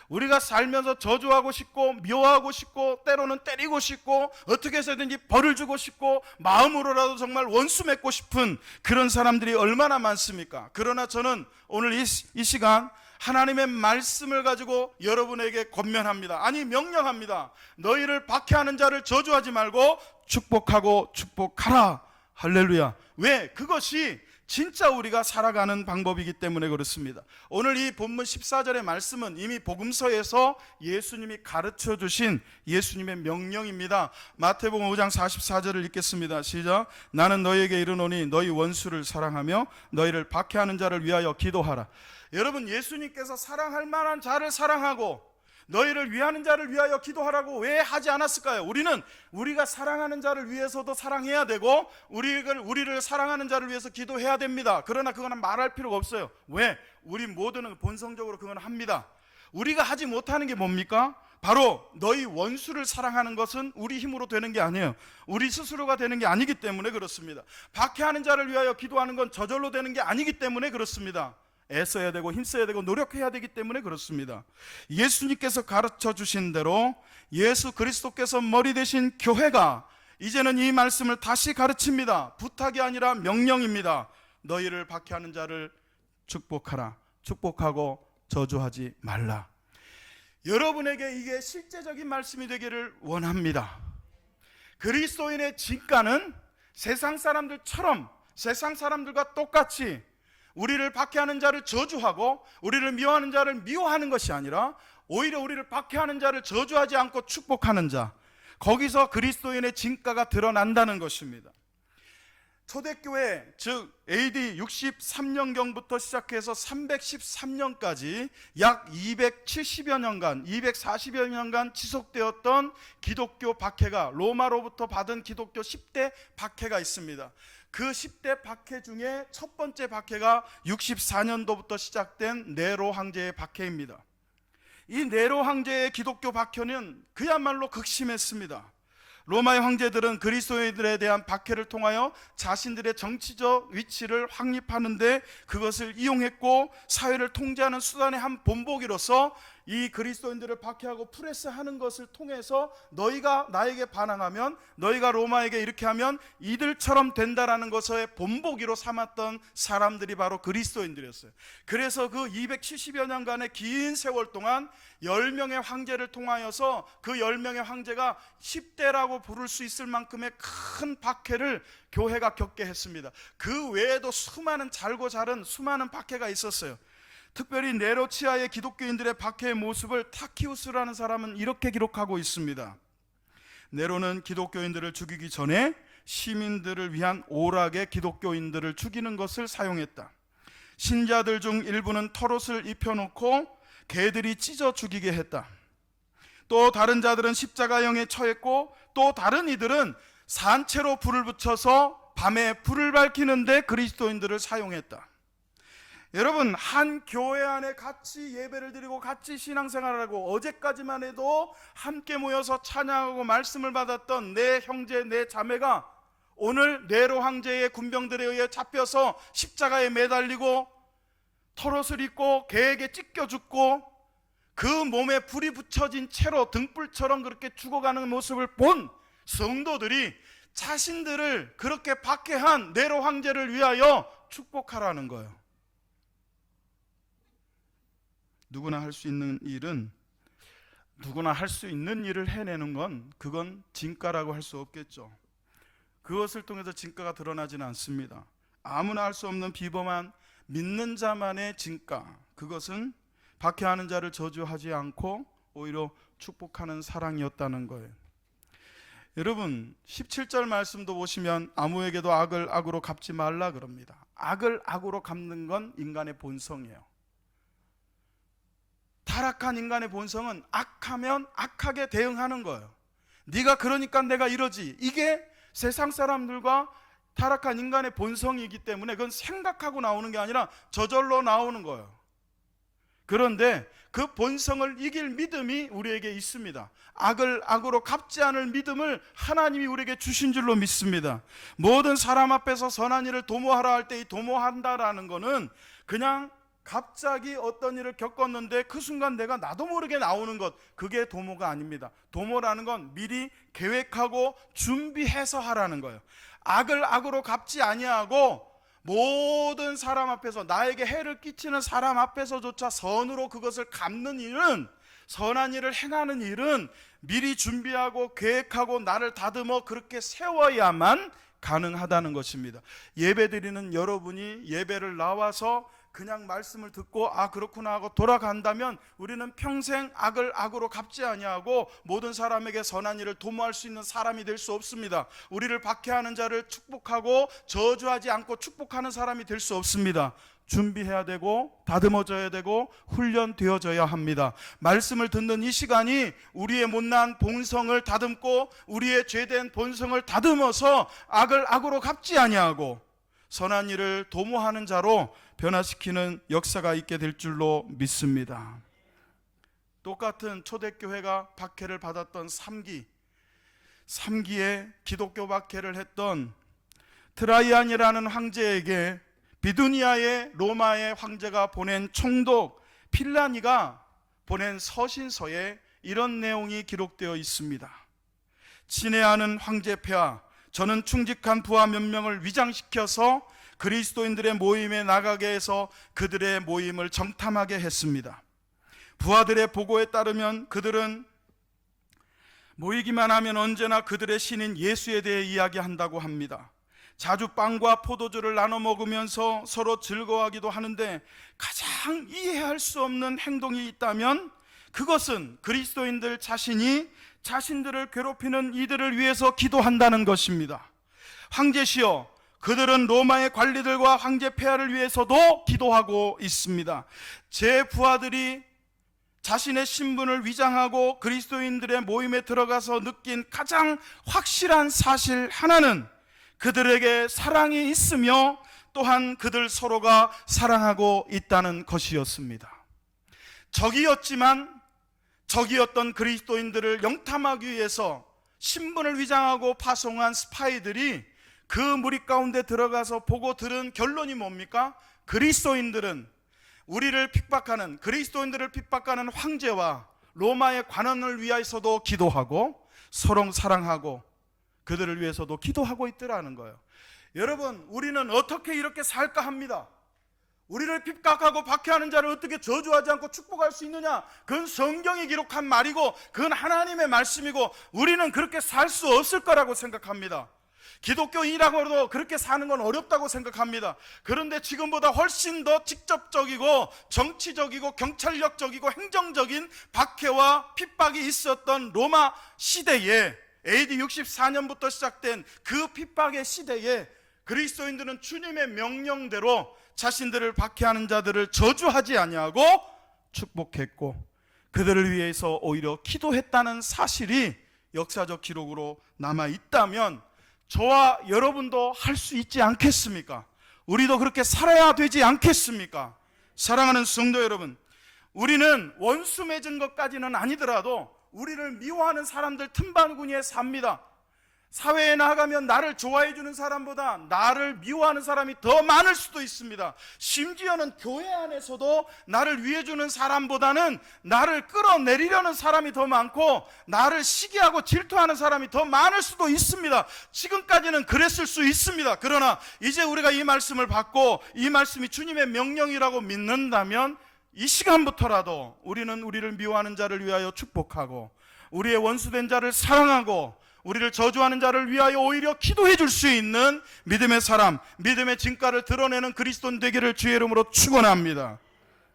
우리가 살면서 저주하고 싶고 미워하고 싶고 때로는 때리고 싶고 어떻게 해서든지 벌을 주고 싶고 마음으로라도 정말 원수 맺고 싶은 그런 사람들이 얼마나 많습니까? 그러나 저는 오늘 이 시간 하나님의 말씀을 가지고 여러분에게 권면합니다. 아니 명령합니다. 너희를 박해하는 자를 저주하지 말고 축복하고 축복하라. 할렐루야. 왜? 그것이 진짜 우리가 살아가는 방법이기 때문에 그렇습니다. 오늘 이 본문 14절의 말씀은 이미 복음서에서 예수님이 가르쳐 주신 예수님의 명령입니다. 마태복음 5장 44절을 읽겠습니다. 시작. 나는 너희에게 이르노니 너희 원수를 사랑하며 너희를 박해하는 자를 위하여 기도하라. 여러분, 예수님께서 사랑할 만한 자를 사랑하고 너희를 위하는 자를 위하여 기도하라고 왜 하지 않았을까요? 우리가 사랑하는 자를 위해서도 사랑해야 되고 우리를 사랑하는 자를 위해서 기도해야 됩니다. 그러나 그거는 말할 필요가 없어요. 왜? 우리 모두는 본성적으로 그건 합니다. 우리가 하지 못하는 게 뭡니까? 바로 너희 원수를 사랑하는 것은 우리 힘으로 되는 게 아니에요. 우리 스스로가 되는 게 아니기 때문에 그렇습니다. 박해하는 자를 위하여 기도하는 건 저절로 되는 게 아니기 때문에 그렇습니다. 애써야 되고 힘써야 되고 노력해야 되기 때문에 그렇습니다. 예수님께서 가르쳐 주신 대로 예수 그리스도께서 머리 되신 교회가 이제는 이 말씀을 다시 가르칩니다. 부탁이 아니라 명령입니다. 너희를 박해하는 자를 축복하라. 축복하고 저주하지 말라. 여러분에게 이게 실제적인 말씀이 되기를 원합니다. 그리스도인의 진가는 세상 사람들처럼, 세상 사람들과 똑같이 우리를 박해하는 자를 저주하고 우리를 미워하는 자를 미워하는 것이 아니라 오히려 우리를 박해하는 자를 저주하지 않고 축복하는 자, 거기서 그리스도인의 진가가 드러난다는 것입니다. 초대교회, 즉 AD 63년경부터 시작해서 313년까지 약 270여 년간, 240여 년간 지속되었던 기독교 박해가, 로마로부터 받은 기독교 10대 박해가 있습니다. 그 10대 박해 중에 첫 번째 박해가 64년도부터 시작된 네로 황제의 박해입니다. 이 네로 황제의 기독교 박해는 그야말로 극심했습니다. 로마의 황제들은 그리스도인들에 대한 박해를 통하여 자신들의 정치적 위치를 확립하는데 그것을 이용했고, 사회를 통제하는 수단의 한 본보기로서 이 그리스도인들을 박해하고 프레스하는 것을 통해서 너희가 나에게 반항하면, 너희가 로마에게 이렇게 하면 이들처럼 된다라는 것의 본보기로 삼았던 사람들이 바로 그리스도인들이었어요. 그래서 그 270여 년간의 긴 세월 동안 10명의 황제를 통하여서 그 10명의 황제가 10대라고 부를 수 있을 만큼의 큰 박해를 교회가 겪게 했습니다. 그 외에도 수많은 잘고 자른 수많은 박해가 있었어요. 특별히 네로 치하의 기독교인들의 박해의 모습을 타키우스라는 사람은 이렇게 기록하고 있습니다. 네로는 기독교인들을 죽이기 전에 시민들을 위한 오락의 기독교인들을 죽이는 것을 사용했다. 신자들 중 일부는 털옷을 입혀놓고 개들이 찢어 죽이게 했다. 또 다른 자들은 십자가형에 처했고, 또 다른 이들은 산채로 불을 붙여서 밤에 불을 밝히는데 그리스도인들을 사용했다. 여러분, 한 교회 안에 같이 예배를 드리고 같이 신앙생활을 하고 어제까지만 해도 함께 모여서 찬양하고 말씀을 받았던 내 형제 내 자매가 오늘 네로 황제의 군병들에 의해 잡혀서 십자가에 매달리고 털옷을 입고 개에게 찢겨 죽고 그 몸에 불이 붙여진 채로 등불처럼 그렇게 죽어가는 모습을 본 성도들이 자신들을 그렇게 박해한 네로 황제를 위하여 축복하라는 거예요. 누구나 할 수 있는 일은, 누구나 할 수 있는 일을 해내는 건 그건 진가라고 할 수 없겠죠. 그것을 통해서 진가가 드러나지는 않습니다. 아무나 할 수 없는 비범한 믿는 자만의 진가, 그것은 박해하는 자를 저주하지 않고 오히려 축복하는 사랑이었다는 거예요. 여러분, 17절 말씀도 보시면 아무에게도 악을 악으로 갚지 말라 그럽니다. 악을 악으로 갚는 건 인간의 본성이에요. 타락한 인간의 본성은 악하면 악하게 대응하는 거예요. 네가 그러니까 내가 이러지. 이게 세상 사람들과 타락한 인간의 본성이기 때문에 그건 생각하고 나오는 게 아니라 저절로 나오는 거예요. 그런데 그 본성을 이길 믿음이 우리에게 있습니다. 악을 악으로 갚지 않을 믿음을 하나님이 우리에게 주신 줄로 믿습니다. 모든 사람 앞에서 선한 일을 도모하라 할 때 이 도모한다라는 거는 그냥 갑자기 어떤 일을 겪었는데 그 순간 내가 나도 모르게 나오는 것, 그게 도모가 아닙니다. 도모라는 건 미리 계획하고 준비해서 하라는 거예요. 악을 악으로 갚지 아니하고 모든 사람 앞에서, 나에게 해를 끼치는 사람 앞에서조차 선으로 그것을 갚는 일은, 선한 일을 행하는 일은 미리 준비하고 계획하고 나를 다듬어 그렇게 세워야만 가능하다는 것입니다. 예배드리는 여러분이 예배를 나와서 그냥 말씀을 듣고 아 그렇구나 하고 돌아간다면 우리는 평생 악을 악으로 갚지 아니하고 모든 사람에게 선한 일을 도모할 수 있는 사람이 될 수 없습니다. 우리를 박해하는 자를 축복하고 저주하지 않고 축복하는 사람이 될 수 없습니다. 준비해야 되고 다듬어져야 되고 훈련되어져야 합니다. 말씀을 듣는 이 시간이 우리의 못난 본성을 다듬고 우리의 죄된 본성을 다듬어서 악을 악으로 갚지 아니하고 선한 일을 도모하는 자로 변화시키는 역사가 있게 될 줄로 믿습니다. 똑같은 초대교회가 박해를 받았던 3기에 기독교 박해를 했던 트라이안이라는 황제에게 비두니아의 로마의 황제가 보낸 총독 필라니가 보낸 서신서에 이런 내용이 기록되어 있습니다. 친애하는 황제 폐하, 저는 충직한 부하 몇 명을 위장시켜서 그리스도인들의 모임에 나가게 해서 그들의 모임을 정탐하게 했습니다. 부하들의 보고에 따르면 그들은 모이기만 하면 언제나 그들의 신인 예수에 대해 이야기한다고 합니다. 자주 빵과 포도주를 나눠 먹으면서 서로 즐거워하기도 하는데 가장 이해할 수 없는 행동이 있다면 그것은 그리스도인들 자신이 자신들을 괴롭히는 이들을 위해서 기도한다는 것입니다. 황제시여, 그들은 로마의 관리들과 황제 폐하를 위해서도 기도하고 있습니다. 제 부하들이 자신의 신분을 위장하고 그리스도인들의 모임에 들어가서 느낀 가장 확실한 사실 하나는 그들에게 사랑이 있으며 또한 그들 서로가 사랑하고 있다는 것이었습니다. 적이었던 그리스도인들을 영탐하기 위해서 신분을 위장하고 파송한 스파이들이 그 무리 가운데 들어가서 보고 들은 결론이 뭡니까? 그리스도인들을 핍박하는 황제와 로마의 관원을 위해서도 기도하고 서로 사랑하고 그들을 위해서도 기도하고 있더라는 거예요. 여러분, 우리는 어떻게 이렇게 살까 합니다. 우리를 핍박하고 박해하는 자를 어떻게 저주하지 않고 축복할 수 있느냐? 그건 성경이 기록한 말이고 그건 하나님의 말씀이고 우리는 그렇게 살 수 없을 거라고 생각합니다. 기독교인이라고도 그렇게 사는 건 어렵다고 생각합니다. 그런데 지금보다 훨씬 더 직접적이고 정치적이고 경찰력적이고 행정적인 박해와 핍박이 있었던 로마 시대에, AD 64년부터 시작된 그 핍박의 시대에 그리스도인들은 주님의 명령대로 자신들을 박해하는 자들을 저주하지 아니하고 축복했고 그들을 위해서 오히려 기도했다는 사실이 역사적 기록으로 남아있다면 저와 여러분도 할 수 있지 않겠습니까? 우리도 그렇게 살아야 되지 않겠습니까? 사랑하는 성도 여러분, 우리는 원수 맺은 것까지는 아니더라도 우리를 미워하는 사람들 틈바구니에 삽니다. 사회에 나가면 나를 좋아해 주는 사람보다 나를 미워하는 사람이 더 많을 수도 있습니다. 심지어는 교회 안에서도 나를 위해 주는 사람보다는 나를 끌어내리려는 사람이 더 많고 나를 시기하고 질투하는 사람이 더 많을 수도 있습니다. 지금까지는 그랬을 수 있습니다. 그러나 이제 우리가 이 말씀을 받고 이 말씀이 주님의 명령이라고 믿는다면 이 시간부터라도 우리는 우리를 미워하는 자를 위하여 축복하고 우리의 원수된 자를 사랑하고 우리를 저주하는 자를 위하여 오히려 기도해 줄 수 있는 믿음의 사람, 믿음의 진가를 드러내는 그리스도인 되기를 주의 이름으로 축원합니다.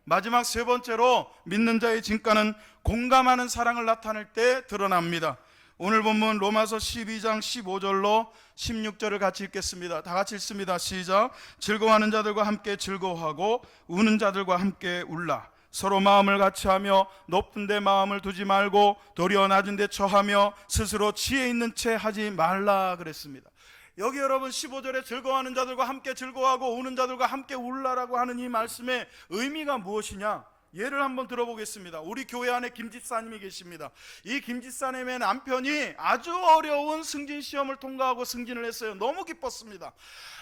마지막 세 번째로 믿는 자의 진가는 공감하는 사랑을 나타낼 때 드러납니다. 오늘 본문 로마서 12장 15절로 16절을 같이 읽겠습니다. 다 같이 읽습니다. 시작. 즐거워하는 자들과 함께 즐거워하고 우는 자들과 함께 울라. 서로 마음을 같이하며 높은 데 마음을 두지 말고 도리어 낮은 데 처하며 스스로 지혜 있는 채 하지 말라 그랬습니다. 여기 여러분 15절에 즐거워하는 자들과 함께 즐거워하고 우는 자들과 함께 울라라고 하는 이 말씀의 의미가 무엇이냐? 예를 한번 들어보겠습니다. 우리 교회 안에 김 집사님이 계십니다. 이 김 집사님의 남편이 아주 어려운 승진 시험을 통과하고 승진을 했어요. 너무 기뻤습니다.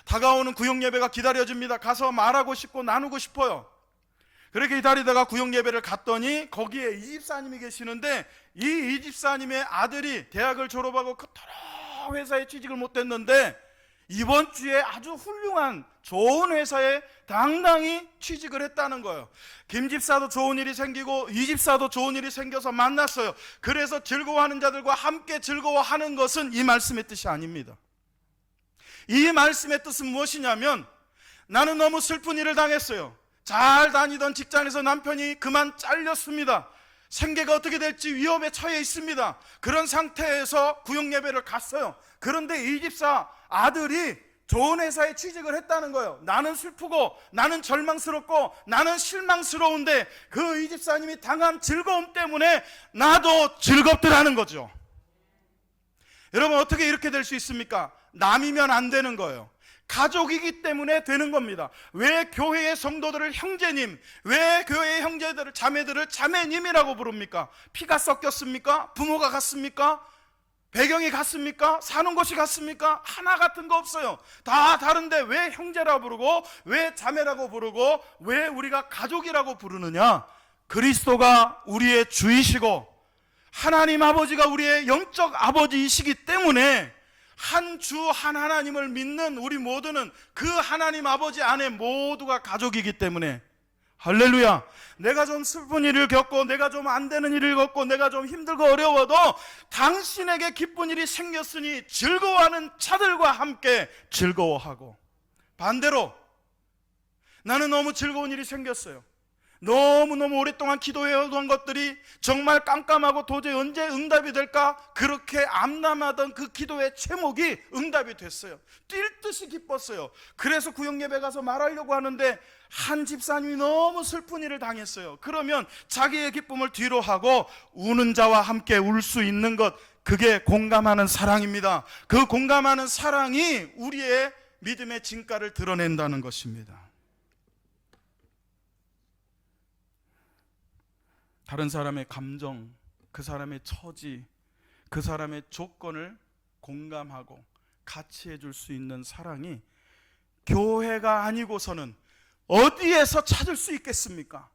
다가오는 구역 예배가 기다려집니다. 가서 말하고 싶고 나누고 싶어요. 그렇게 기다리다가 구역 예배를 갔더니 거기에 이 집사님이 계시는데 이 집사님의 아들이 대학을 졸업하고 그토록 회사에 취직을 못했는데 이번 주에 아주 훌륭한 좋은 회사에 당당히 취직을 했다는 거예요. 김 집사도 좋은 일이 생기고 이 집사도 좋은 일이 생겨서 만났어요. 그래서 즐거워하는 자들과 함께 즐거워하는 것은 이 말씀의 뜻이 아닙니다. 이 말씀의 뜻은 무엇이냐면 나는 너무 슬픈 일을 당했어요. 잘 다니던 직장에서 남편이 그만 잘렸습니다. 생계가 어떻게 될지 위험에 처해 있습니다. 그런 상태에서 구역 예배를 갔어요. 그런데 이 집사 아들이 좋은 회사에 취직을 했다는 거예요. 나는 슬프고 나는 절망스럽고 나는 실망스러운데 그 이 집사님이 당한 즐거움 때문에 나도 즐겁더라는 거죠. 여러분 어떻게 이렇게 될 수 있습니까? 남이면 안 되는 거예요. 가족이기 때문에 되는 겁니다. 왜 교회의 성도들을 형제님, 왜 교회의 형제들을 자매들을 자매님이라고 부릅니까? 피가 섞였습니까? 부모가 같습니까? 배경이 같습니까? 사는 곳이 같습니까? 하나 같은 거 없어요. 다 다른데 왜 형제라고 부르고 왜 자매라고 부르고 왜 우리가 가족이라고 부르느냐? 그리스도가 우리의 주이시고 하나님 아버지가 우리의 영적 아버지이시기 때문에 한 주 한 하나님을 믿는 우리 모두는 그 하나님 아버지 안에 모두가 가족이기 때문에 할렐루야. 내가 좀 슬픈 일을 겪고 내가 좀 안 되는 일을 겪고 내가 좀 힘들고 어려워도 당신에게 기쁜 일이 생겼으니 즐거워하는 자들과 함께 즐거워하고, 반대로 나는 너무 즐거운 일이 생겼어요. 너무너무 오랫동안 기도해오던 것들이 정말 깜깜하고 도저히 언제 응답이 될까 그렇게 암담하던 그 기도의 제목이 응답이 됐어요. 뛸 듯이 기뻤어요. 그래서 구역 예배 가서 말하려고 하는데 한 집사님이 너무 슬픈 일을 당했어요. 그러면 자기의 기쁨을 뒤로 하고 우는 자와 함께 울 수 있는 것, 그게 공감하는 사랑입니다. 그 공감하는 사랑이 우리의 믿음의 진가를 드러낸다는 것입니다. 다른 사람의 감정, 그 사람의 처지, 그 사람의 조건을 공감하고 같이 해줄 수 있는 사랑이 교회가 아니고서는 어디에서 찾을 수 있겠습니까?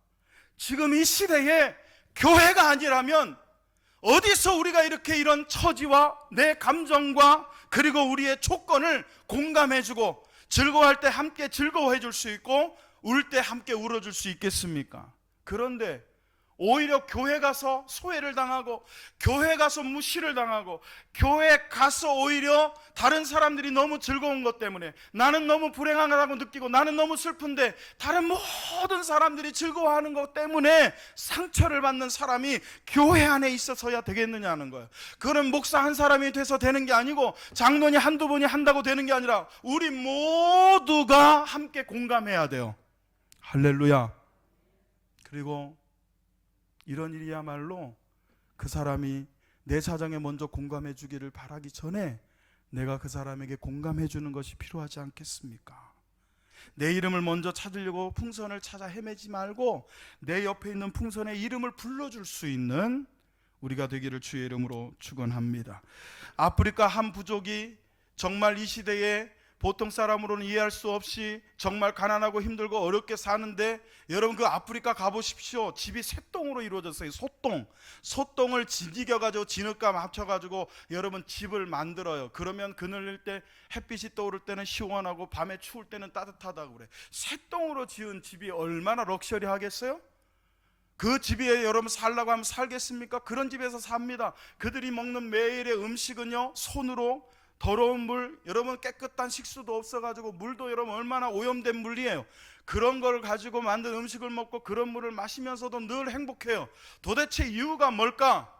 지금 이 시대에 교회가 아니라면 어디서 우리가 이렇게 이런 처지와 내 감정과 그리고 우리의 조건을 공감해주고 즐거워할 때 함께 즐거워해줄 수 있고 울 때 함께 울어줄 수 있겠습니까? 그런데 오히려 교회 가서 소외를 당하고 교회 가서 무시를 당하고 교회 가서 오히려 다른 사람들이 너무 즐거운 것 때문에 나는 너무 불행하다고 느끼고 나는 너무 슬픈데 다른 모든 사람들이 즐거워하는 것 때문에 상처를 받는 사람이 교회 안에 있어서야 되겠느냐는 거예요. 그거는 목사 한 사람이 돼서 되는 게 아니고 장로니 한두 분이 한다고 되는 게 아니라 우리 모두가 함께 공감해야 돼요. 할렐루야. 그리고 이런 일이야말로 그 사람이 내 사정에 먼저 공감해 주기를 바라기 전에 내가 그 사람에게 공감해 주는 것이 필요하지 않겠습니까? 내 이름을 먼저 찾으려고 풍선을 찾아 헤매지 말고 내 옆에 있는 풍선의 이름을 불러줄 수 있는 우리가 되기를 주의 이름으로 축원합니다. 아프리카 한 부족이 정말 이 시대에 보통 사람으로는 이해할 수 없이 정말 가난하고 힘들고 어렵게 사는데, 여러분 그 아프리카 가보십시오. 집이 쇠똥으로 이루어졌어요. 소똥을 지니겨가지고 진흙감 합쳐가지고 여러분 집을 만들어요. 그러면 그늘릴 때 햇빛이 떠오를 때는 시원하고 밤에 추울 때는 따뜻하다고 그래. 쇠똥으로 지은 집이 얼마나 럭셔리하겠어요? 그 집에 여러분 살라고 하면 살겠습니까? 그런 집에서 삽니다. 그들이 먹는 매일의 음식은요, 손으로 더러운 물, 여러분 깨끗한 식수도 없어가지고 물도 여러분 얼마나 오염된 물이에요. 그런 걸 가지고 만든 음식을 먹고 그런 물을 마시면서도 늘 행복해요. 도대체 이유가 뭘까?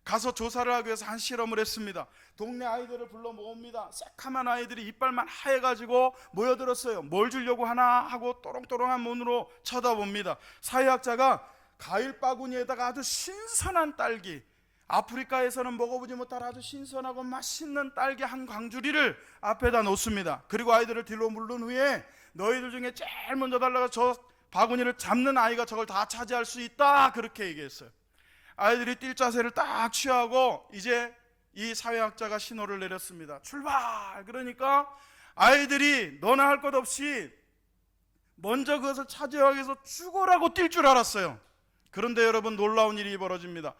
가서 조사를 하기 위해서 한 실험을 했습니다. 동네 아이들을 불러 모읍니다. 새카만 아이들이 이빨만 하얘가지고 모여들었어요. 뭘 주려고 하나 하고 또롱또롱한 눈으로 쳐다봅니다. 사회학자가 과일 바구니에다가 아주 신선한 딸기, 아프리카에서는 먹어보지 못할 아주 신선하고 맛있는 딸기 한 광주리를 앞에다 놓습니다. 그리고 아이들을 뒤로 물른 후에 너희들 중에 제일 먼저 달라가 저 바구니를 잡는 아이가 저걸 다 차지할 수 있다, 그렇게 얘기했어요. 아이들이 뛸 자세를 딱 취하고 이제 이 사회학자가 신호를 내렸습니다. 출발! 그러니까 아이들이 너나 할 것 없이 먼저 그것을 차지하기 위해서 죽어라고 뛸 줄 알았어요. 그런데 여러분 놀라운 일이 벌어집니다.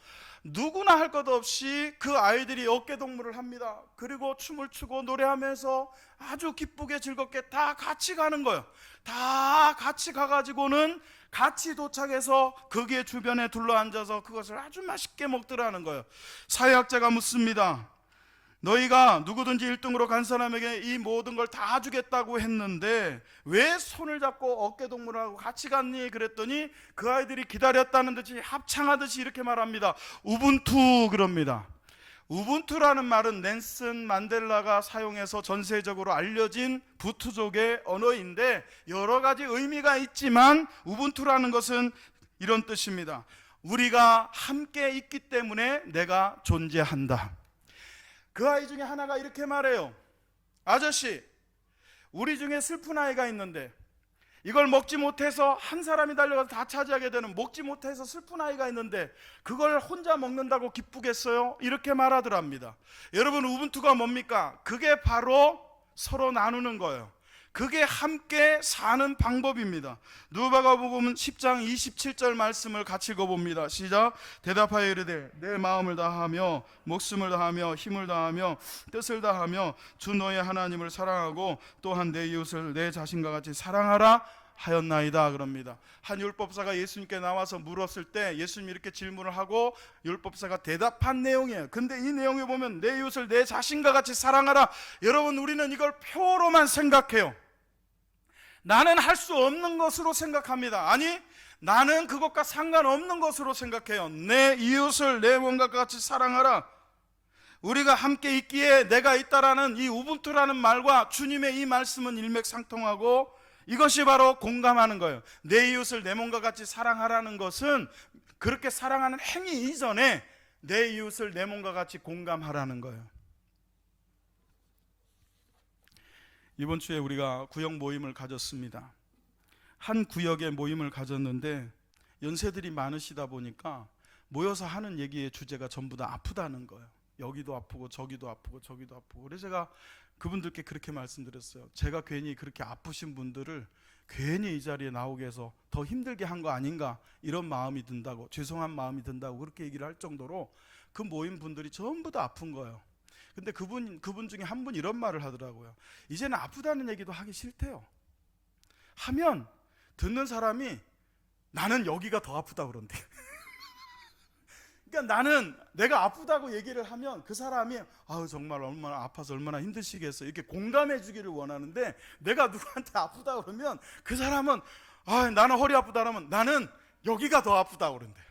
누구나 할 것 없이 그 아이들이 어깨동무를 합니다. 그리고 춤을 추고 노래하면서 아주 기쁘게 즐겁게 다 같이 가는 거예요. 다 같이 가가지고는 같이 도착해서 거기에 주변에 둘러앉아서 그것을 아주 맛있게 먹더라는 거예요. 사회학자가 묻습니다. 너희가 누구든지 1등으로 간 사람에게 이 모든 걸 다 주겠다고 했는데 왜 손을 잡고 어깨동무를 하고 같이 갔니? 그랬더니 그 아이들이 기다렸다는 듯이 합창하듯이 이렇게 말합니다. 우분투, 그럽니다. 우분투라는 말은 넬슨 만델라가 사용해서 전세적으로 알려진 부투족의 언어인데 여러 가지 의미가 있지만 우분투라는 것은 이런 뜻입니다. 우리가 함께 있기 때문에 내가 존재한다. 그 아이 중에 하나가 이렇게 말해요. 아저씨, 우리 중에 슬픈 아이가 있는데 이걸 먹지 못해서 한 사람이 달려가서 다 차지하게 되는, 먹지 못해서 슬픈 아이가 있는데 그걸 혼자 먹는다고 기쁘겠어요? 이렇게 말하더랍니다. 여러분, 우분투가 뭡니까? 그게 바로 서로 나누는 거예요. 그게 함께 사는 방법입니다. 누가복음 10장 27절 말씀을 같이 읽어봅니다. 시작. 대답하여 이르되 내 마음을 다하며 목숨을 다하며 힘을 다하며 뜻을 다하며 주 너의 하나님을 사랑하고 또한 내 이웃을 내 자신과 같이 사랑하라 하였나이다, 그럽니다. 한 율법사가 예수님께 나와서 물었을 때 예수님이 이렇게 질문을 하고 율법사가 대답한 내용이에요. 근데 이 내용에 보면 내 이웃을 내 자신과 같이 사랑하라. 여러분, 우리는 이걸 표로만 생각해요. 나는 할 수 없는 것으로 생각합니다. 아니, 나는 그것과 상관없는 것으로 생각해요. 내 이웃을 내 몸과 같이 사랑하라. 우리가 함께 있기에 내가 있다라는 이 우분투라는 말과 주님의 이 말씀은 일맥상통하고 이것이 바로 공감하는 거예요. 내 이웃을 내 몸과 같이 사랑하라는 것은 그렇게 사랑하는 행위 이전에 내 이웃을 내 몸과 같이 공감하라는 거예요. 이번 주에 우리가 구역 모임을 가졌습니다. 한 구역에 모임을 가졌는데 연세들이 많으시다 보니까 모여서 하는 얘기의 주제가 전부 다 아프다는 거예요. 여기도 아프고 저기도 아프고 저기도 아프고. 그래서 제가 그분들께 그렇게 말씀드렸어요. 제가 괜히 그렇게 아프신 분들을 괜히 이 자리에 나오게 해서 더 힘들게 한 거 아닌가, 이런 마음이 든다고, 죄송한 마음이 든다고 그렇게 얘기를 할 정도로 그 모임 분들이 전부 다 아픈 거예요. 근데 그분 중에 한 분 이런 말을 하더라고요. 이제는 아프다는 얘기도 하기 싫대요. 하면 듣는 사람이 나는 여기가 더 아프다 그런대. 그러니까 나는 내가 아프다고 얘기를 하면 그 사람이 아우 정말 얼마나 아파서 얼마나 힘드시겠어 이렇게 공감해 주기를 원하는데, 내가 누구한테 아프다 그러면 그 사람은 아 나는 허리 아프다 그러면 나는 여기가 더 아프다 그런대.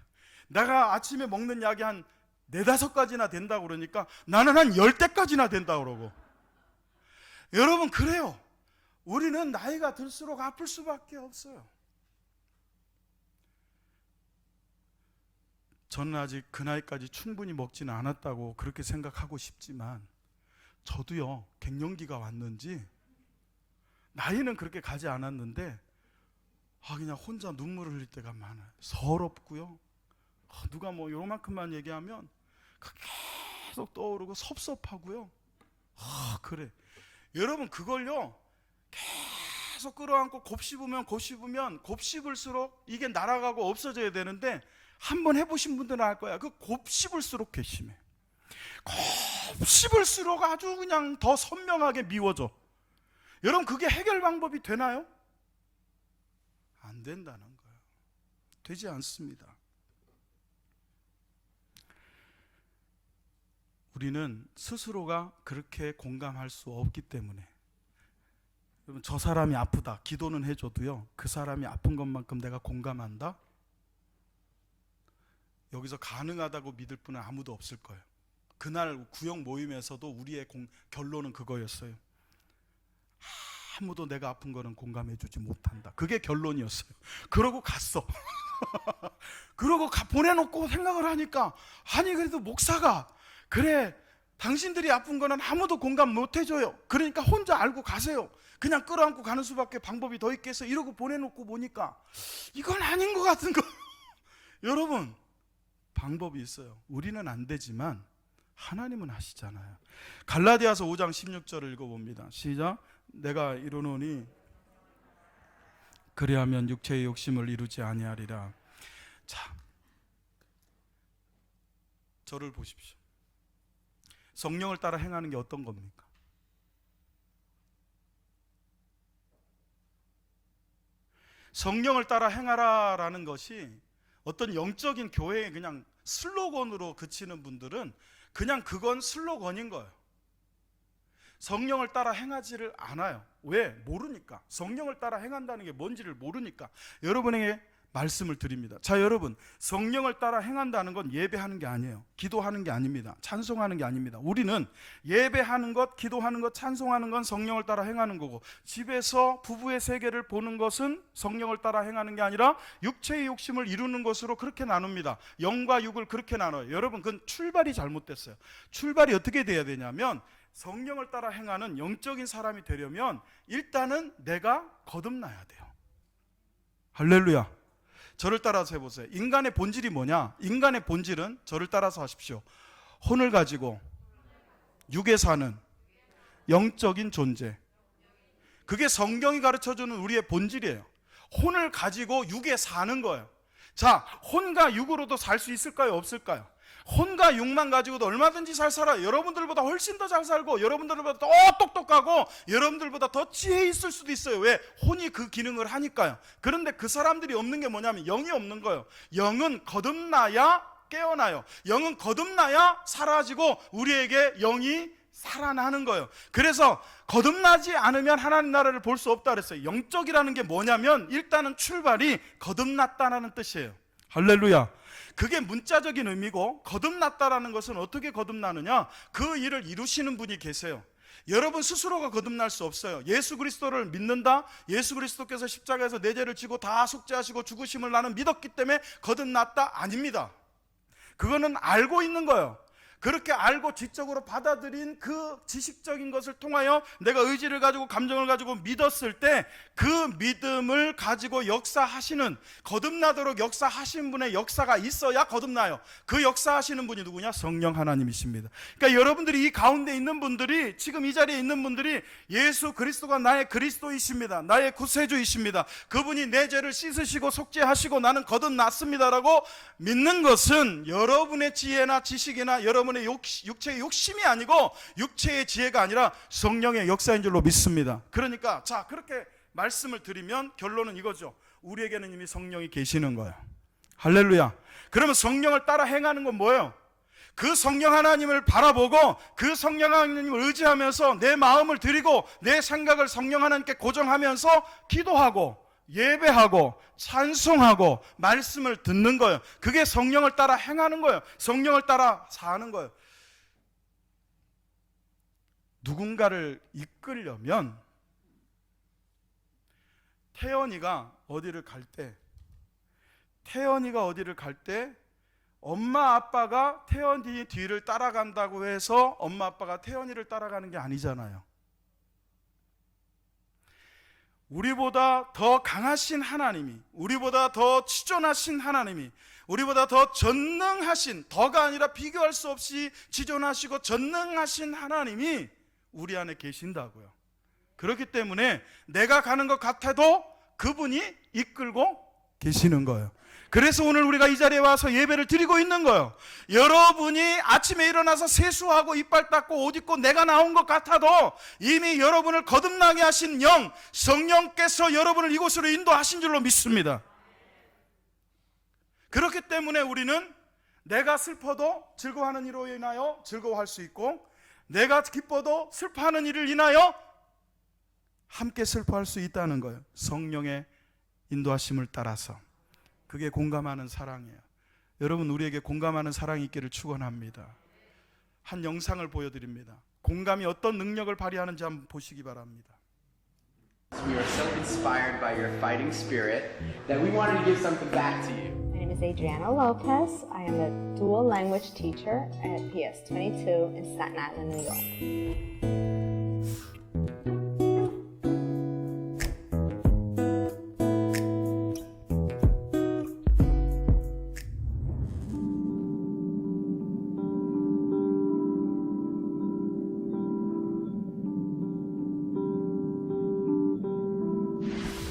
내가 아침에 먹는 약이 한 4-5가지나 된다고 그러니까 나는 한 10대까지나 된다고 그러고. 여러분, 그래요. 우리는 나이가 들수록 아플 수밖에 없어요. 저는 아직 그 나이까지 충분히 먹지는 않았다고 그렇게 생각하고 싶지만 저도요, 갱년기가 왔는지 나이는 그렇게 가지 않았는데 그냥 혼자 눈물을 흘릴 때가 많아요. 서럽고요. 누가 뭐 요만큼만 얘기하면 계속 떠오르고 섭섭하고요. 그래. 여러분 그걸요 계속 끌어안고 곱씹으면 곱씹을수록 이게 날아가고 없어져야 되는데, 한번 해보신 분들은 알 거야. 그 곱씹을수록 괘씸해. 곱씹을수록 아주 그냥 더 선명하게 미워져. 여러분 그게 해결 방법이 되나요? 안 된다는 거예요. 되지 않습니다. 우리는 스스로가 그렇게 공감할 수 없기 때문에, 여러분 저 사람이 아프다 기도는 해줘도요, 그 사람이 아픈 것만큼 내가 공감한다? 여기서 가능하다고 믿을 분은 아무도 없을 거예요. 그날 구역 모임에서도 우리의 결론은 그거였어요. 아무도 내가 아픈 거는 공감해주지 못한다. 그게 결론이었어요. 그러고 갔어. 그러고 보내놓고 생각을 하니까, 아니 그래도 목사가 그래 당신들이 아픈 거는 아무도 공감 못해줘요. 그러니까 혼자 알고 가세요. 그냥 끌어안고 가는 수밖에 방법이 더 있겠어. 이러고 보내놓고 보니까 이건 아닌 것 같은 거. 여러분 방법이 있어요. 우리는 안 되지만 하나님은 하시잖아요. 갈라디아서 5장 16절을 읽어봅니다. 시작. 내가 이르노니 그리하면 육체의 욕심을 이루지 아니하리라. 자, 저를 보십시오. 성령을 따라 행하는 게 어떤 겁니까? 성령을 따라 행하라라는 것이 어떤 영적인 교회의 그냥 슬로건으로 그치는 분들은 그냥 그건 슬로건인 거예요. 성령을 따라 행하지를 않아요. 왜? 모르니까. 성령을 따라 행한다는 게 뭔지를 모르니까. 여러분에게 말씀을 드립니다. 자, 여러분, 성령을 따라 행한다는 건 예배하는 게 아니에요. 기도하는 게 아닙니다. 찬송하는 게 아닙니다. 우리는 예배하는 것, 기도하는 것, 찬송하는 건 성령을 따라 행하는 거고, 집에서 부부의 세계를 보는 것은 성령을 따라 행하는 게 아니라 육체의 욕심을 이루는 것으로 그렇게 나눕니다. 영과 육을 그렇게 나눠요. 여러분, 그건 출발이 잘못됐어요. 출발이 어떻게 돼야 되냐면, 성령을 따라 행하는 영적인 사람이 되려면 일단은 내가 거듭나야 돼요. 할렐루야. 저를 따라서 해보세요. 인간의 본질이 뭐냐? 인간의 본질은, 저를 따라서 하십시오, 혼을 가지고 육에 사는 영적인 존재. 그게 성경이 가르쳐주는 우리의 본질이에요. 혼을 가지고 육에 사는 거예요. 자, 혼과 육으로도 살 수 있을까요? 없을까요? 혼과 육만 가지고도 얼마든지 잘 살아요. 여러분들보다 훨씬 더 잘 살고, 여러분들보다 더 똑똑하고, 여러분들보다 더 지혜 있을 수도 있어요. 왜? 혼이 그 기능을 하니까요. 그런데 그 사람들이 없는 게 뭐냐면 영이 없는 거예요. 영은 거듭나야 깨어나요. 영은 거듭나야 사라지고 우리에게 영이 살아나는 거예요. 그래서 거듭나지 않으면 하나님 나라를 볼 수 없다 그랬어요. 영적이라는 게 뭐냐면 일단은 출발이 거듭났다라는 뜻이에요. 할렐루야. 그게 문자적인 의미고, 거듭났다라는 것은 어떻게 거듭나느냐? 그 일을 이루시는 분이 계세요. 여러분 스스로가 거듭날 수 없어요. 예수 그리스도를 믿는다? 예수 그리스도께서 십자가에서 내 죄를 지고 다 속죄하시고 죽으심을 나는 믿었기 때문에 거듭났다? 아닙니다. 그거는 알고 있는 거예요. 그렇게 알고 지적으로 받아들인 그 지식적인 것을 통하여 내가 의지를 가지고 감정을 가지고 믿었을 때, 그 믿음을 가지고 역사하시는, 거듭나도록 역사하신 분의 역사가 있어야 거듭나요. 그 역사하시는 분이 누구냐? 성령 하나님이십니다. 그러니까 여러분들이 이 가운데 있는 분들이, 지금 이 자리에 있는 분들이 예수 그리스도가 나의 그리스도이십니다, 나의 구세주이십니다, 그분이 내 죄를 씻으시고 속죄하시고 나는 거듭났습니다라고 믿는 것은 여러분의 지혜나 지식이나 여러분의 육체의 욕심이 아니고, 육체의 지혜가 아니라 성령의 역사인 줄로 믿습니다. 그러니까 자, 그렇게 말씀을 드리면 결론은 이거죠. 우리에게는 이미 성령이 계시는 거예요. 할렐루야. 그러면 성령을 따라 행하는 건 뭐예요? 그 성령 하나님을 바라보고 그 성령 하나님을 의지하면서 내 마음을 드리고 내 생각을 성령 하나님께 고정하면서 기도하고 예배하고 찬송하고 말씀을 듣는 거예요. 그게 성령을 따라 행하는 거예요. 성령을 따라 사는 거예요. 누군가를 이끌려면 태연이가 어디를 갈 때 엄마 아빠가 태연이 뒤를 따라간다고 해서 엄마 아빠가 태연이를 따라가는 게 아니잖아요. 우리보다 더 강하신 하나님이, 우리보다 더 치존하신 하나님이, 우리보다 더 전능하신, 더가 아니라 비교할 수 없이 치존하시고 전능하신 하나님이 우리 안에 계신다고요. 그렇기 때문에 내가 가는 것 같아도 그분이 이끌고 계시는 거예요. 그래서 오늘 우리가 이 자리에 와서 예배를 드리고 있는 거예요. 여러분이 아침에 일어나서 세수하고 이빨 닦고 옷 입고 내가 나온 것 같아도 이미 여러분을 거듭나게 하신 영, 성령께서 여러분을 이곳으로 인도하신 줄로 믿습니다. 그렇기 때문에 우리는 내가 슬퍼도 즐거워하는 일로 인하여 즐거워할 수 있고, 내가 기뻐도 슬퍼하는 일을 인하여 함께 슬퍼할 수 있다는 거예요. 성령의 인도하심을 따라서. 그게 공감하는 사랑이에요. 여러분, 우리에게 공감하는 사랑이 있기를 축원합니다. 한 영상을 보여드립니다. 공감이 어떤 능력을 발휘하는지 한번 보시기 바랍니다. We are so inspired by your fighting spirit that we wanted to give something back to you. My name is Adriana Lopez. I am a dual language teacher at PS 22 in Staten Island, New York.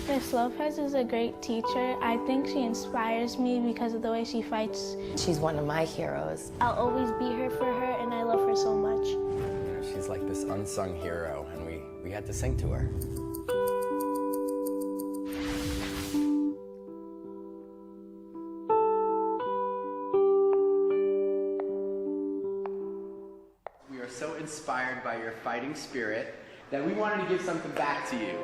Miss Lopez is a great teacher. I think she inspires me because of the way she fights. She's one of my heroes. I'll always be here for her, and I love her so much. She's like this unsung hero, and we had to sing to her. We are so inspired by your fighting spirit that we wanted to give something back to you.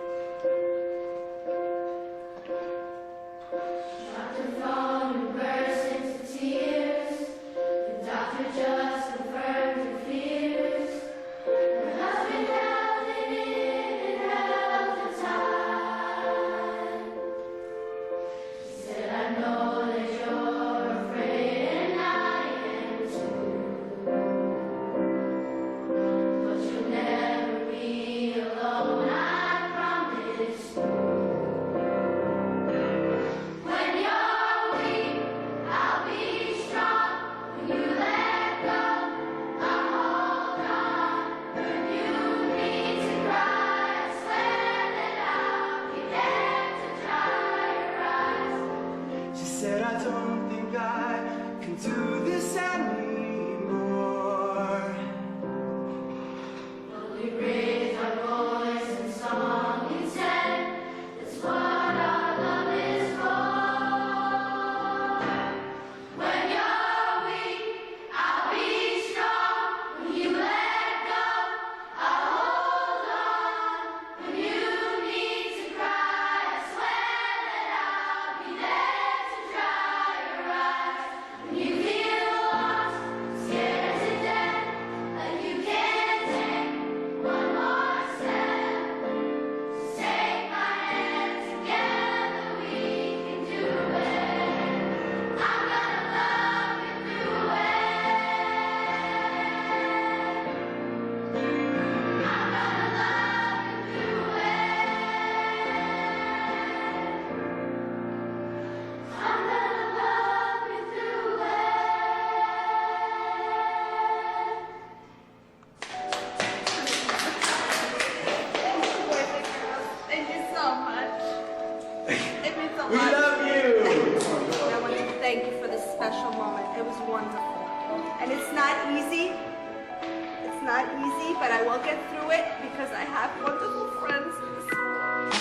We love you! And I want to thank you for this special moment. It was wonderful. And it's not easy. It's not easy, but I will get through it because I have wonderful friends in this world.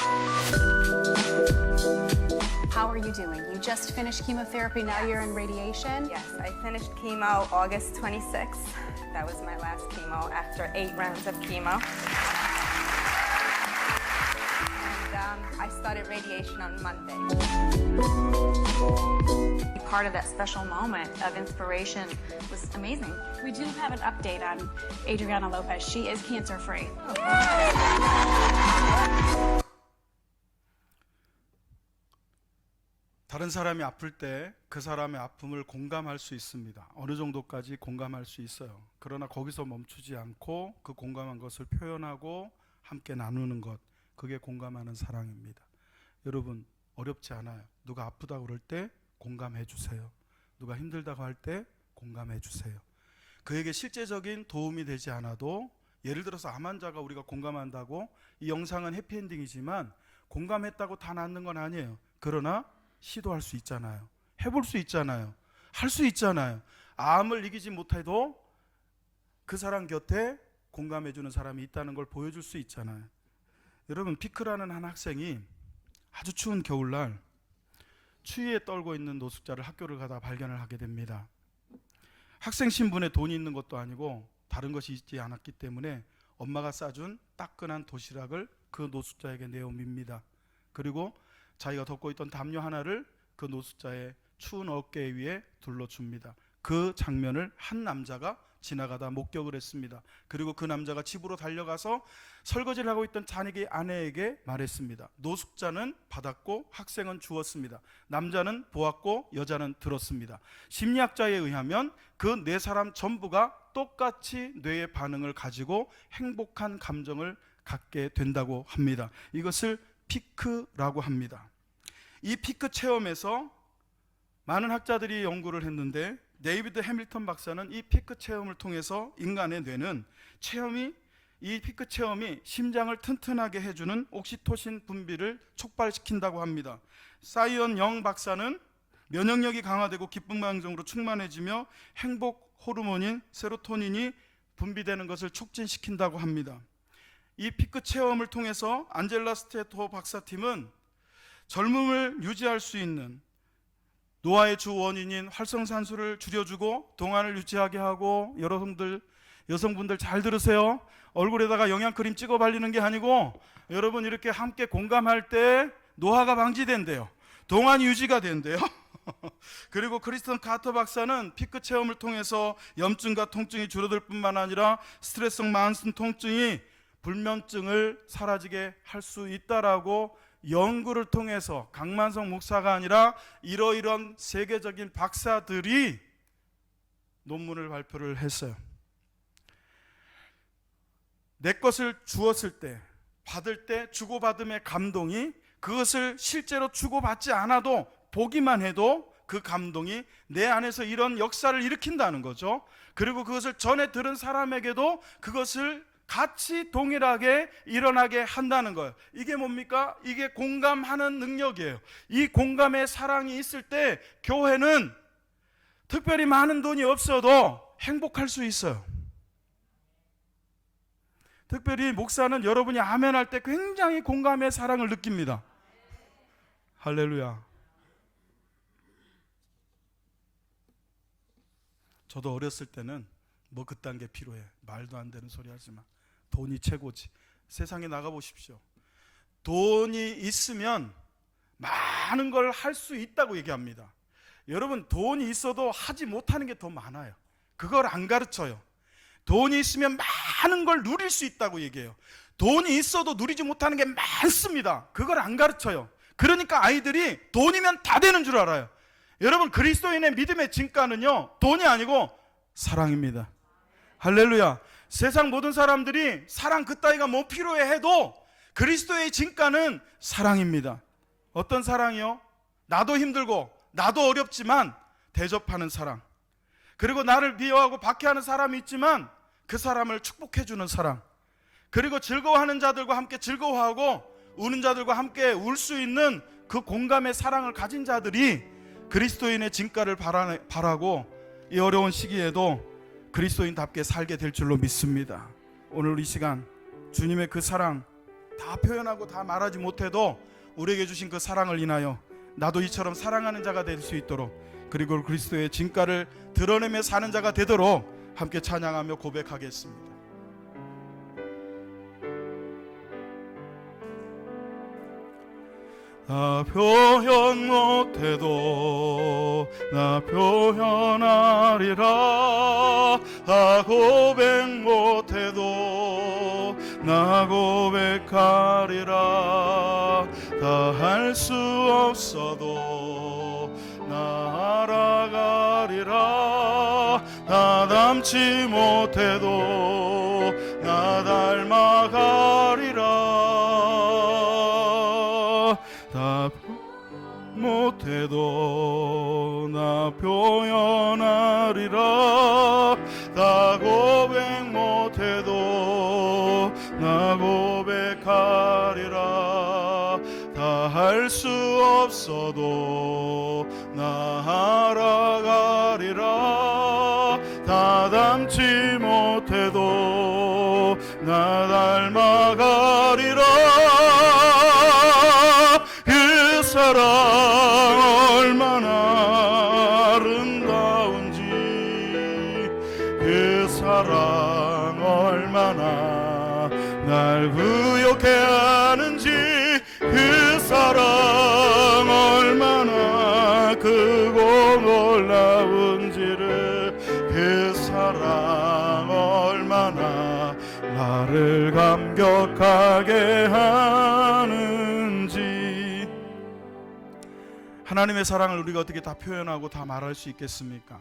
How are you doing? You just finished chemotherapy, now you're in radiation? Yes, I finished chemo August 26th. That was my last chemo after 8 rounds of chemo. I started radiation on Monday. Part of that special moment of inspiration was amazing. We do have an update on Adriana Lopez. She is cancer-free. 다른 사람이 아플 때 그 사람의 아픔을 공감할 수 있습니다. 어느 정도까지 공감할 수 있어요. 그러나 거기서 멈추지 않고 그 공감한 것을 표현하고 함께 나누는 것, 그게 공감하는 사랑입니다. 여러분, 어렵지 않아요. 누가 아프다고 그럴 때 공감해 주세요. 누가 힘들다고 할 때 공감해 주세요. 그에게 실제적인 도움이 되지 않아도, 예를 들어서 암 환자가 우리가 공감한다고, 이 영상은 해피엔딩이지만 공감했다고 다 낫는 건 아니에요. 그러나 시도할 수 있잖아요. 해볼 수 있잖아요. 할 수 있잖아요. 암을 이기지 못해도 그 사람 곁에 공감해주는 사람이 있다는 걸 보여줄 수 있잖아요. 여러분, 피크라는 한 학생이 아주 추운 겨울날 추위에 떨고 있는 노숙자를 학교를 가다 발견을 하게 됩니다. 학생 신분에 돈이 있는 것도 아니고 다른 것이 있지 않았기 때문에 엄마가 싸준 따끈한 도시락을 그 노숙자에게 내어밉니다. 그리고 자기가 덮고 있던 담요 하나를 그 노숙자의 추운 어깨 위에 둘러줍니다. 그 장면을 한 남자가 지나가다 목격을 했습니다. 그리고 그 남자가 집으로 달려가서 설거지를 하고 있던 자기 아내에게 말했습니다. 노숙자는 받았고 학생은 주었습니다. 남자는 보았고 여자는 들었습니다. 심리학자에 의하면 그 네 사람 전부가 똑같이 뇌의 반응을 가지고 행복한 감정을 갖게 된다고 합니다. 이것을 피크라고 합니다. 이 피크 체험에서 많은 학자들이 연구를 했는데, 데이비드 해밀턴 박사는 이 피크 체험을 통해서 인간의 뇌는 이 피크 체험이 심장을 튼튼하게 해주는 옥시토신 분비를 촉발시킨다고 합니다. 사이언 영 박사는 면역력이 강화되고 기쁨 감정으로 충만해지며 행복 호르몬인 세로토닌이 분비되는 것을 촉진시킨다고 합니다. 이 피크 체험을 통해서 안젤라 스테토 박사팀은 젊음을 유지할 수 있는 노화의 주 원인인 활성산소를 줄여주고 동안을 유지하게 하고, 여성분들 잘 들으세요. 얼굴에다가 영양크림 찍어 바르는 게 아니고, 여러분 이렇게 함께 공감할 때 노화가 방지된대요. 동안이 유지가 된대요. 그리고 크리스턴 카터 박사는 피크 체험을 통해서 염증과 통증이 줄어들 뿐만 아니라 스트레스성 만성 통증이 불면증을 사라지게 할 수 있다라고 연구를 통해서, 강만성 목사가 아니라 이러이러한 세계적인 박사들이 논문을 발표를 했어요. 내 것을 주었을 때, 받을 때 주고받음의 감동이, 그것을 실제로 주고받지 않아도 보기만 해도 그 감동이 내 안에서 이런 역사를 일으킨다는 거죠. 그리고 그것을 전에 들은 사람에게도 그것을 같이 동일하게 일어나게 한다는 거예요. 이게 뭡니까? 이게 공감하는 능력이에요. 이 공감의 사랑이 있을 때 교회는 특별히 많은 돈이 없어도 행복할 수 있어요. 특별히 목사는 여러분이 아멘할 때 굉장히 공감의 사랑을 느낍니다. 할렐루야. 저도 어렸을 때는 뭐 그딴 게 필요해, 말도 안 되는 소리 하지 마, 돈이 최고지. 세상에 나가보십시오. 돈이 있으면 많은 걸 할 수 있다고 얘기합니다. 여러분, 돈이 있어도 하지 못하는 게 더 많아요. 그걸 안 가르쳐요. 돈이 있으면 많은 걸 누릴 수 있다고 얘기해요. 돈이 있어도 누리지 못하는 게 많습니다. 그걸 안 가르쳐요. 그러니까 아이들이 돈이면 다 되는 줄 알아요. 여러분, 그리스도인의 믿음의 진가는요, 돈이 아니고 사랑입니다. 할렐루야. 세상 모든 사람들이 사랑 그따위가 뭐 필요해 해도 그리스도의 진가는 사랑입니다. 어떤 사랑이요? 나도 힘들고 나도 어렵지만 대접하는 사랑. 그리고 나를 미워하고 박해하는 사람이 있지만 그 사람을 축복해주는 사랑. 그리고 즐거워하는 자들과 함께 즐거워하고 우는 자들과 함께 울 수 있는 그 공감의 사랑을 가진 자들이 그리스도인의 진가를 바라고 이 어려운 시기에도 그리스도인답게 살게 될 줄로 믿습니다. 오늘 이 시간 주님의 그 사랑 다 표현하고 다 말하지 못해도 우리에게 주신 그 사랑을 인하여 나도 이처럼 사랑하는 자가 될 수 있도록, 그리고 그리스도의 진가를 드러내며 사는 자가 되도록 함께 찬양하며 고백하겠습니다. 나 표현 못해도 나 표현하리라. 나 고백 못해도 나 고백하리라. 다 할 수 없어도 닮지 못해도 나 닮아가리라. 다 못해도 나 표현하리라. 다 고백 못해도 나 고백하리라. 다 할 수 없어도 나 알아가리라. 다 닮지 못해도 나 닮아가리라. 그 사랑 얼마나 아름다운지, 그 사랑 얼마나 날 부욕해 하는지, 그 사랑 얼마나 크고 놀라운지를, 그 사랑 얼마나 나를 감격하게 하는지. 하나님의 사랑을 우리가 어떻게 다 표현하고 다 말할 수 있겠습니까?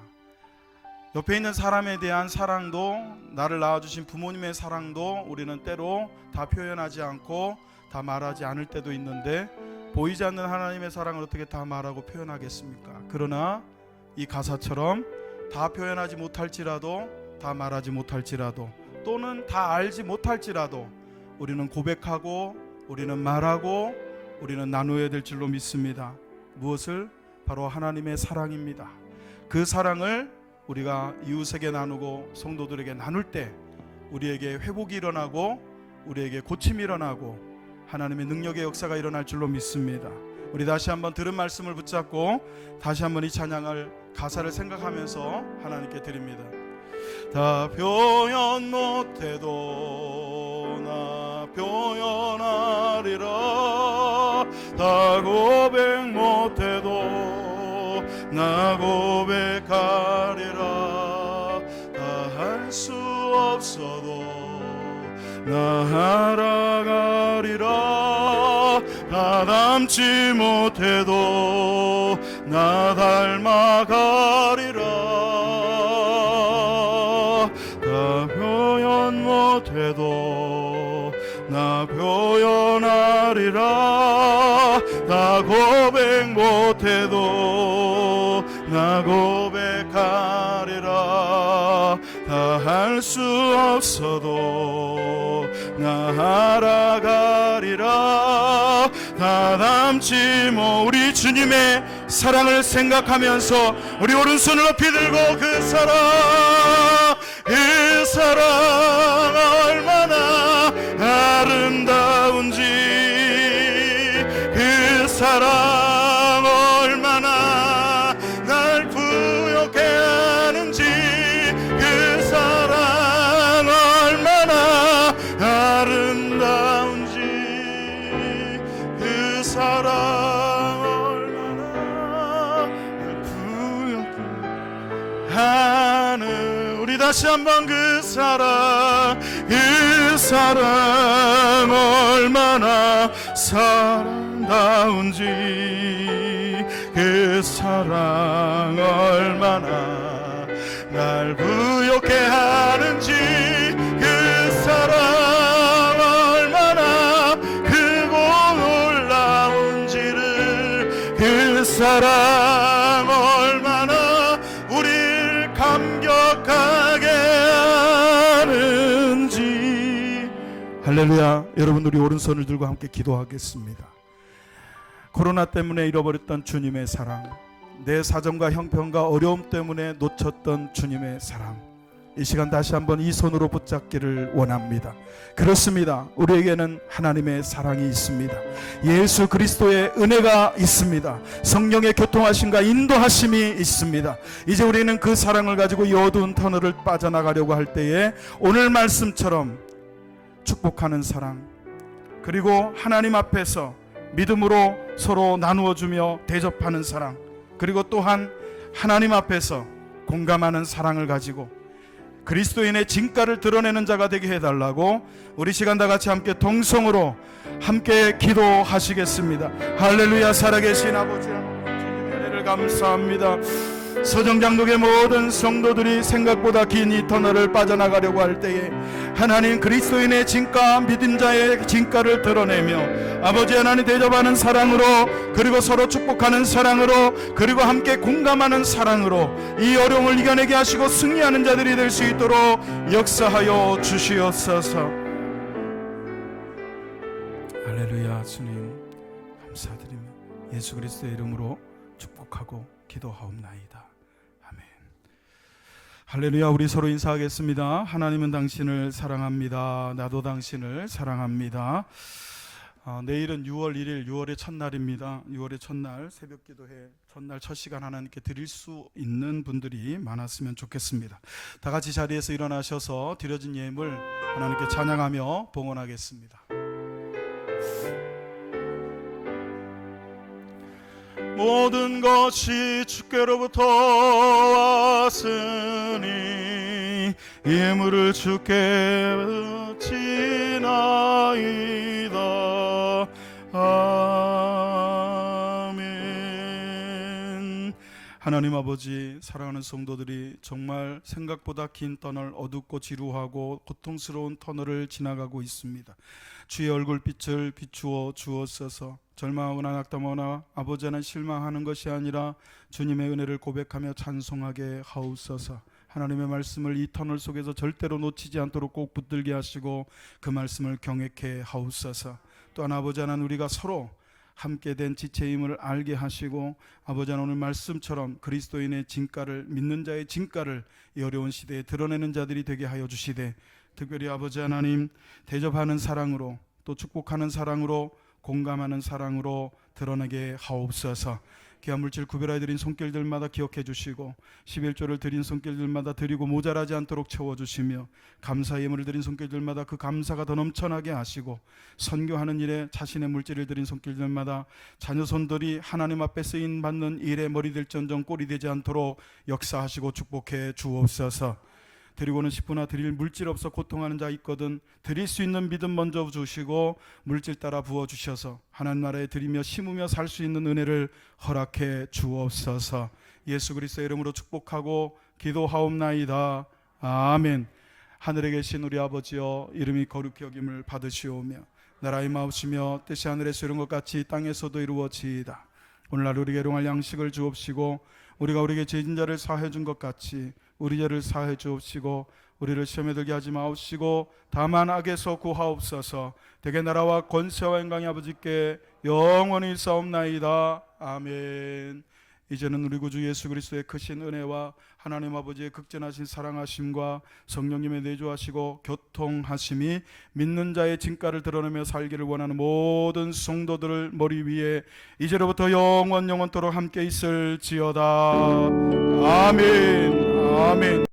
옆에 있는 사람에 대한 사랑도, 나를 낳아주신 부모님의 사랑도 우리는 때로 다 표현하지 않고 다 말하지 않을 때도 있는데, 보이지 않는 하나님의 사랑을 어떻게 다 말하고 표현하겠습니까? 그러나 이 가사처럼 다 표현하지 못할지라도, 다 말하지 못할지라도, 또는 다 알지 못할지라도 우리는 고백하고, 우리는 말하고, 우리는 나누어야 될 줄로 믿습니다. 무엇을? 바로 하나님의 사랑입니다. 그 사랑을 우리가 이웃에게 나누고 성도들에게 나눌 때 우리에게 회복이 일어나고, 우리에게 고침이 일어나고, 하나님의 능력의 역사가 일어날 줄로 믿습니다. 우리 다시 한번 들은 말씀을 붙잡고 다시 한번 이 찬양을, 가사를 생각하면서 하나님께 드립니다. 다 표현 못해도 나 표현하리라. 다 고백 못해도 나 고백하리라. 다 할 수 없어도 나 알아가리라. 다 닮지 못해도 나 닮아가리라. 다 표현 못해도 나 표현하리라. 다 고백 못해도 나 고백하리라. 다 할 수 없어도 나 알아가리라. 다 닮지 못. 우리 주님의 사랑을 생각하면서 우리 오른손을 높이 들고, 그 사랑, 그 사랑 얼마나 아름다운지, 그 사랑 얼마나 날 부욕해 하는지, 그 사랑 얼마나 아름다운지, 그 사랑 얼마나 날 부욕해 하는. 우리 다시 한번 그 사랑, 그 사랑 얼마나 사랑다운지, 그 사랑 얼마나 날 부욕해 하는지, 그 사랑 얼마나 크고 놀라운지를, 그 사랑 얼마나 우리를 감격하게 하는지. 할렐루야. 여러분, 우리 오른손을 들고 함께 기도하겠습니다. 코로나 때문에 잃어버렸던 주님의 사랑, 내 사정과 형편과 어려움 때문에 놓쳤던 주님의 사랑, 이 시간 다시 한번 이 손으로 붙잡기를 원합니다. 그렇습니다. 우리에게는 하나님의 사랑이 있습니다. 예수 그리스도의 은혜가 있습니다. 성령의 교통하심과 인도하심이 있습니다. 이제 우리는 그 사랑을 가지고 이 어두운 터널을 빠져나가려고 할 때에 오늘 말씀처럼 축복하는 사랑, 그리고 하나님 앞에서 믿음으로 서로 나누어주며 대접하는 사랑, 그리고 또한 하나님 앞에서 공감하는 사랑을 가지고 그리스도인의 진가를 드러내는 자가 되게 해달라고 우리 시간 다 같이 함께 동성으로 함께 기도하시겠습니다. 할렐루야. 살아계신 아버지 하나님, 주님의 은혜를 감사합니다. 서정장독의 모든 성도들이 생각보다 긴 이 터널을 빠져나가려고 할 때에 하나님 그리스도인의 진가, 믿은 자의 진가를 드러내며 아버지 하나님 대접하는 사랑으로, 그리고 서로 축복하는 사랑으로, 그리고 함께 공감하는 사랑으로 이 어려움을 이겨내게 하시고 승리하는 자들이 될 수 있도록 역사하여 주시옵소서. 할렐루야. 주님 감사드리며 예수 그리스도의 이름으로 축복하고 기도하옵나이다. 아멘. 할렐루야. 우리 서로 인사하겠습니다. 하나님은 당신을 사랑합니다. 나도 당신을 사랑합니다. 내일은 6월 1일 6월의 첫날입니다. 6월의 첫날 새벽기도회 첫날 첫 시간 하나님께 드릴 수 있는 분들이 많았으면 좋겠습니다. 다 같이 자리에서 일어나셔서 드려진 예물 하나님께 찬양하며 봉헌하겠습니다. 모든 것이 주께로부터 왔으니 예물을 주께 바치나이다. 아멘. 하나님 아버지, 사랑하는 성도들이 정말 생각보다 긴 터널, 어둡고 지루하고 고통스러운 터널을 지나가고 있습니다. 주의 얼굴빛을 비추어 주옵소서. 절망하거나 낙담하거나 아버지 하나님 실망하는 것이 아니라 주님의 은혜를 고백하며 찬송하게 하옵소서. 하나님의 말씀을 이 터널 속에서 절대로 놓치지 않도록 꼭 붙들게 하시고 그 말씀을 경외케 하옵소서. 또한 아버지 하나님 우리가 서로 함께 된 지체의 힘을 알게 하시고 아버지 하나님 오늘 말씀처럼 그리스도인의 진가를, 믿는 자의 진가를 이 어려운 시대에 드러내는 자들이 되게 하여 주시되, 특별히 아버지 하나님 대접하는 사랑으로, 또 축복하는 사랑으로, 공감하는 사랑으로 드러내게 하옵소서. 귀한 물질 구별하여 드린 손길들마다 기억해 주시고 11조를 드린 손길들마다 드리고 모자라지 않도록 채워주시며 감사 예물을 드린 손길들마다 그 감사가 더 넘쳐나게 하시고 선교하는 일에 자신의 물질을 드린 손길들마다 자녀손들이 하나님 앞에 쓰임 받는 일에 머리 될전정 꼴이 되지 않도록 역사하시고 축복해 주옵소서. 드리고는 싶으나 드릴 물질 없어 고통하는 자 있거든 드릴 수 있는 믿음 먼저 주시고 물질 따라 부어주셔서 하나님 나라에 드리며 심으며 살 수 있는 은혜를 허락해 주옵소서. 예수 그리스도의 이름으로 축복하고 기도하옵나이다. 아멘. 하늘에 계신 우리 아버지여, 이름이 거룩히 여김을 받으시오며 나라의 마옵시며 뜻이 하늘에서 이룬 것 같이 땅에서도 이루어지이다. 오늘날 우리에게 일용할 양식을 주옵시고 우리가 우리에게 죄진 자를 사해 준 것 같이 우리 죄를 사해 주옵시고 우리를 시험에 들게 하지 마옵시고 다만 악에서 구하옵소서. 대개 나라와 권세와 영광이 아버지께 영원히 있사옵나이다. 아멘. 이제는 우리 구주 예수 그리스도의 크신 은혜와 하나님 아버지의 극진하신 사랑하심과 성령님의 내주하시고 교통하심이 믿는 자의 진가를 드러내며 살기를 원하는 모든 성도들을 머리 위에 이제로부터 영원토록 함께 있을지어다. 아멘. 아멘.